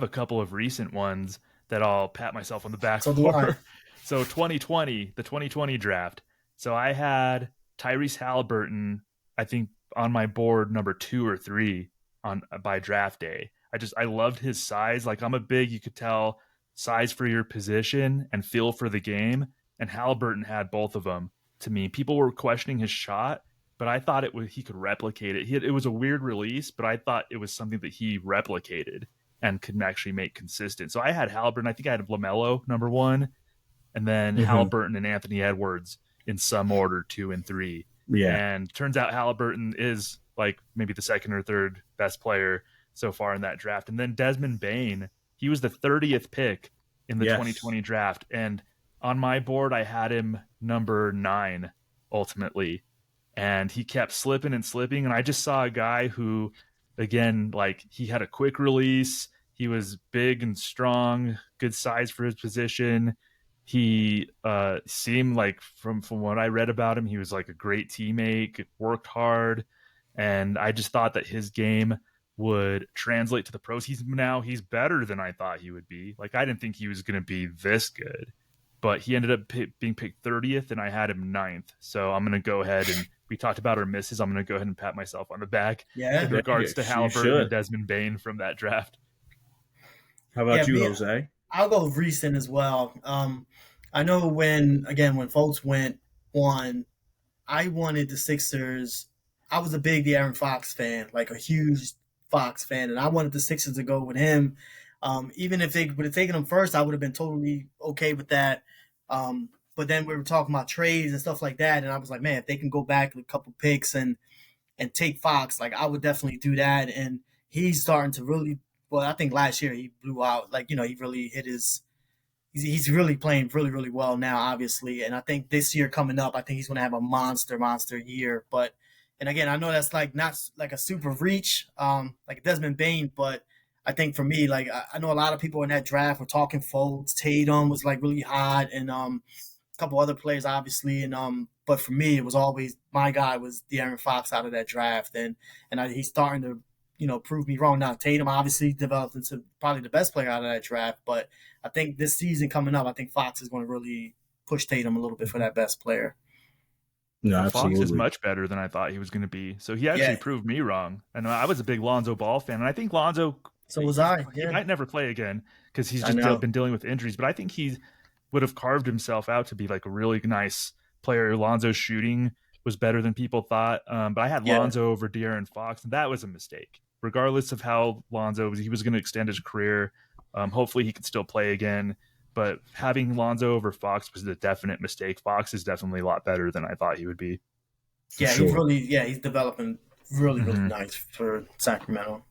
a couple of recent ones that I'll pat myself on the back for. So 2020, the 2020 draft. So I had Tyrese Halliburton, I think, on my board number 2 or 3 by draft day. I loved his size. Like, I'm a big, you could tell, size for your position and feel for the game. And Halliburton had both of them to me. People were questioning his shot, but I thought he could replicate it. It was a weird release, but I thought it was something that he replicated and couldn't actually make consistent. So I had Halliburton. I think I had LaMelo number 1, and then Halliburton and Anthony Edwards in some order 2 and 3. Yeah. And turns out Halliburton is like maybe the second or third best player so far in that draft. And then Desmond Bane, he was the 30th pick in the 2020 draft. And on my board, I had him number 9 ultimately. and he kept slipping and slipping. And I just saw a guy who, again, like he had a quick release. He was big and strong, good size for his position. He seemed like from what I read about him, he was like a great teammate, worked hard, and I just thought that his game would translate to the pros. He's better than I thought he would be. Like I didn't think he was going to be this good, but he ended up being picked 30th, and I had him ninth. So I'm going to go ahead and we talked about our misses. I'm going to go ahead and pat myself on the back in Yeah, regards to You Halliburton and should. Desmond Bain from that draft. How yeah. about you, Me, Jose? I'll go recent as well. I know when folks went one, I wanted the Sixers. I was a big De'Aaron Fox fan, like a huge Fox fan, and I wanted the Sixers to go with him. Even if they would have taken him first, I would have been totally okay with that. But then we were talking about trades and stuff like that, and I was like, man, if they can go back a couple picks and take Fox, like I would definitely do that. And he's starting to really. Well, I think last year he blew out. Like he really hit his he's really playing really really well now, obviously. And I think this year coming up, I think he's going to have a monster year. But and again, I know that's like not like a super reach, like Desmond Bain, but I think for me, like I know a lot of people in that draft were talking Fultz, Tatum was like really hot, and a couple other players obviously, and but for me, it was always my guy was De'Aaron Fox out of that draft, and he's starting to prove me wrong now. Tatum obviously developed into probably the best player out of that draft, but I think this season coming up, I think Fox is going to really push Tatum a little bit for that best player. No, Well, Fox is absolutely. much better than I thought he was going to be. So he actually Yeah, proved me wrong. And I was a big Lonzo Ball fan, and I think Lonzo so was I. he Yeah, might never play again because he's I just know. been dealing with injuries. But I think he would have carved himself out to be like a really nice player. Lonzo's shooting was better than people thought. But I had Yeah, Lonzo over De'Aaron Fox, and that was a mistake. Regardless of how Lonzo was, he was going to extend his career. Hopefully, he could still play again. But having Lonzo over Fox was a definite mistake. Fox is definitely a lot better than I thought he would be. For yeah, he's sure. really he's developing really Mm-hmm. nice for Sacramento.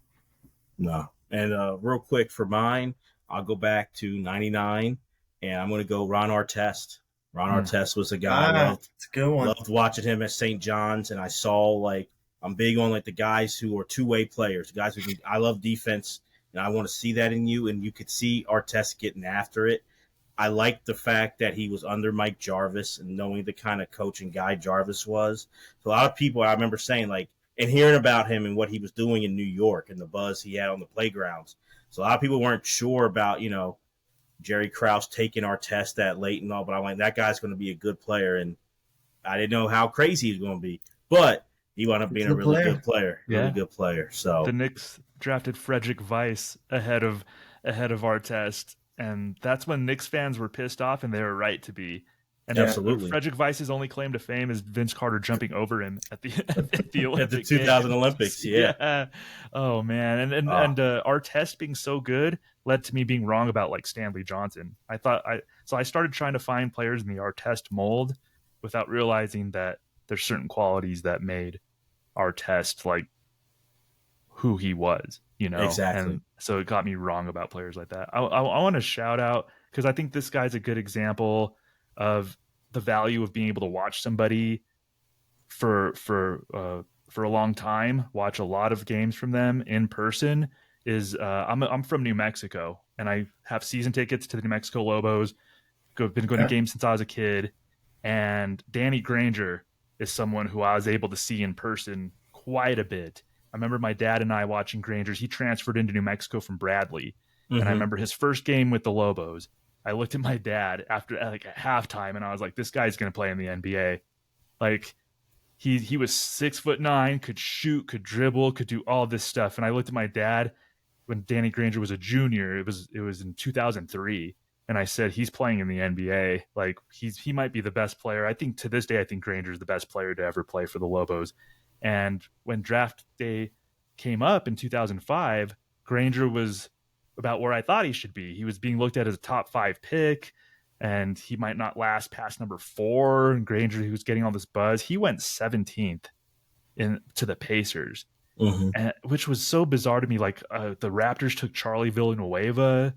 No. And real quick for mine, I'll go back to '99, and I'm going to go Ron Artest. Ron Artest was a guy I Ah, loved. it's a good one. Loved watching him at St. John's, and I saw like I'm big on like the guys who are two-way players, guys who can. I love defense, and I want to see that in you. And you could see Artest getting after it. I liked the fact that he was under Mike Jarvis and knowing the kind of coaching guy Jarvis was. So a lot of people I remember saying like and hearing about him and what he was doing in New York and the buzz he had on the playgrounds. So a lot of people weren't sure about Jerry Krause taking our test that late and all, but I'm like that guy's going to be a good player, and I didn't know how crazy he's going to be, but he wound up He's being a a good player. really Yeah. good player. The So Knicks drafted Frederick Weiss ahead of our test, and that's when Knicks fans were pissed off, and they were right to be. And Yeah, absolutely Frederick Weiss's only claim to fame is Vince Carter jumping over him at the at the at the Olympic 2000 Games. Olympics, yeah. Yeah. Oh man, Uh, our test being so good led to me being wrong about like Stanley Johnson. I started trying to find players in the Artest mold without realizing that there's certain qualities that made Artest like who he was. exactly. And so it got me wrong about players like that. I want to shout out because I think this guy's a good example of the value of being able to watch somebody for a long time, watch a lot of games from them in person. I'm from New Mexico, and I have season tickets to the New Mexico Lobos. Been going to okay. games since I was a kid, and Danny Granger is someone who I was able to see in person quite a bit. I remember my dad and I watching Granger's. He transferred into New Mexico from Bradley, and I Mm-hmm. remember his first game with the Lobos. I looked at my dad after like at halftime, and I was like, "This guy's going to play in the NBA." Like he was 6'9", could shoot, could dribble, could do all this stuff. And I looked at my dad when Danny Granger was a junior. It was in 2003, and I said he's playing in the NBA. Like he might be the best player. I think to this day, I think Granger is the best player to ever play for the Lobos. And when draft day came up in 2005, Granger was about where I thought he should be. He was being looked at as a top 5 pick, and he might not last past number 4. And Granger, who's getting all this buzz, he went 17th to the Pacers, Mm-hmm. which was so bizarre to me. Like the Raptors took Charlie Villanueva.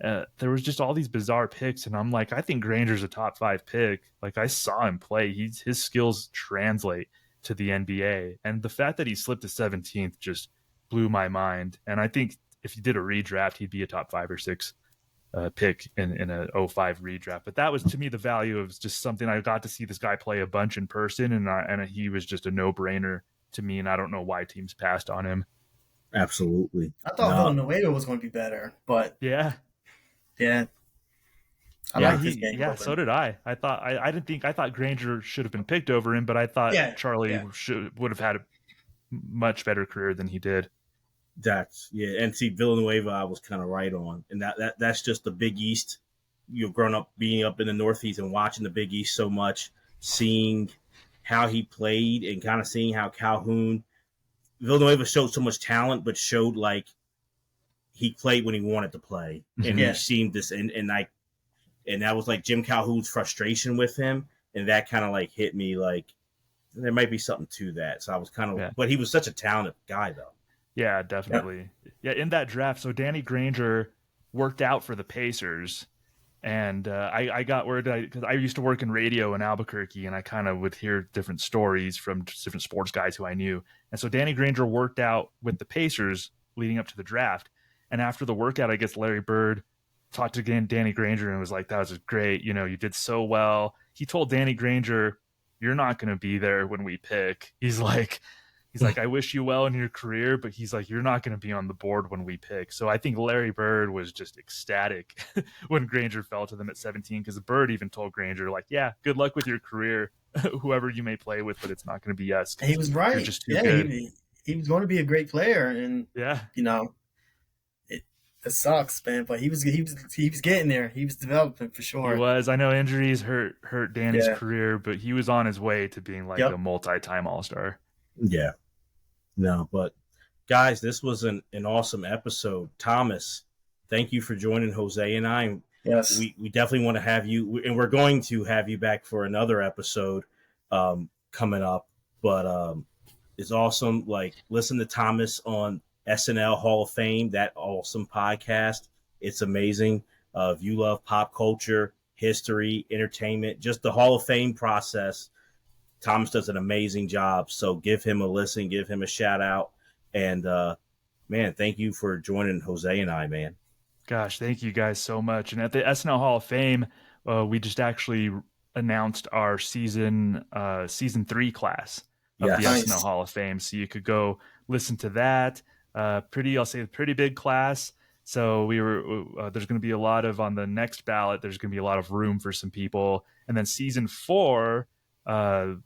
There was just all these bizarre picks, and I'm like, I think Granger's a top 5 pick. Like I saw him play; his skills translate. to the NBA. And the fact that he slipped to 17th just blew my mind. And I think if he did a redraft, he'd be a top 5 or 6 pick in a '05 redraft. But that was, to me, the value of just something. I got to see this guy play a bunch in person, and he was just a no-brainer to me, and I don't know why teams passed on him. Absolutely. I thought No. Villanueva was going to be better, but Yeah. yeah, I Yeah, like this game. so did I. I thought Granger should have been picked over him, but I thought Yeah, Charlie yeah. would have had a much better career than he did. And see, Villanueva, I was kind of right on, and that's just the Big East. You've grown up being up in the Northeast and watching the Big East so much, seeing how he played, and kind of seeing how Villanueva showed so much talent, but showed like he played when he wanted to play, and Yeah. he seemed this, and that was like Jim Calhoun's frustration with him, and that kind of like hit me like there might be something to that. So I was kind of, but he was such a talented guy though. Yeah, definitely. Yeah, in that draft, so Danny Granger worked out for the Pacers, and I got word because I used to work in radio in Albuquerque, and I kind of would hear different stories from different sports guys who I knew. And so Danny Granger worked out with the Pacers leading up to the draft, and after the workout, I guess Larry Bird talked to Danny Granger and was like, "That was great. You know, you did so well." He told Danny Granger, "You're not going to be there when we pick." He's like, I wish you well in your career, but he's like, you're not going to be on the board when we pick. So I think Larry Bird was just ecstatic when Granger fell to them at 17, because Bird even told Granger, like, yeah, good luck with your career, whoever you may play with, but it's not going to be us. He was right. You're just too good. He was going to be a great player, and yeah, you know, it sucks, man. But he was getting there. He was developing for sure. He was. I know injuries hurt Danny's career, but he was on his way to being like a multi-time All-Star. Yeah. No, but guys, this was an awesome episode. Thomas, thank you for joining Jose and I. Yes. We definitely want to have you, and we're going to have you back for another episode coming up. But it's awesome. Like, listen to Thomas on SNL Hall of Fame, that awesome podcast. It's amazing. If you love pop culture, history, entertainment, just the Hall of Fame process, Thomas does an amazing job. So give him a listen, give him a shout out. And man, thank you for joining Jose and I, man. Gosh, thank you guys so much. And at the SNL Hall of Fame, we just actually announced our season 3 class of the SNL Hall of Fame. So you could go listen to that. Pretty big class. So there's going to be a lot of, on the next ballot, there's going to be a lot of room for some people. And then season 4,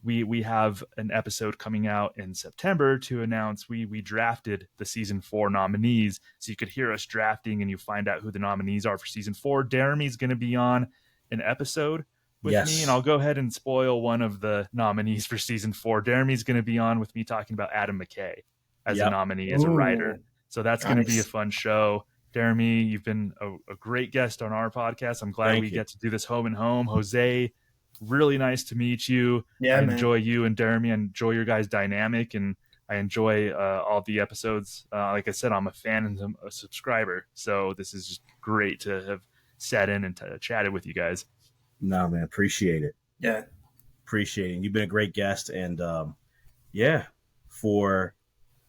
we have an episode coming out in September to announce we drafted the season 4 nominees. So you could hear us drafting and you find out who the nominees are for season 4. Jeremy's going to be on an episode with me, and I'll go ahead and spoil one of the nominees for season 4. Jeremy's going to be on with me talking about Adam McKay as a nominee, as a writer. So that's going to be a fun show. Jeremy, you've been a great guest on our podcast. I'm glad we get to do this home and home. Jose, really nice to meet you. Yeah, I enjoy you and Jeremy. I enjoy your guys' dynamic, and I enjoy all the episodes. Like I said, I'm a fan and a subscriber, so this is just great to have sat in and chatted with you guys. No, man, appreciate it. Yeah, appreciate it. You've been a great guest, and for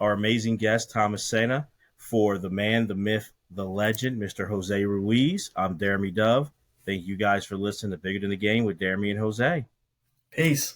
our amazing guest Thomas Sena, for the man, the myth, the legend, Mr. Jose Ruiz, I'm Jeremy Dove. Thank you guys for listening to Bigger Than the Game with Jeremy and Jose. Peace.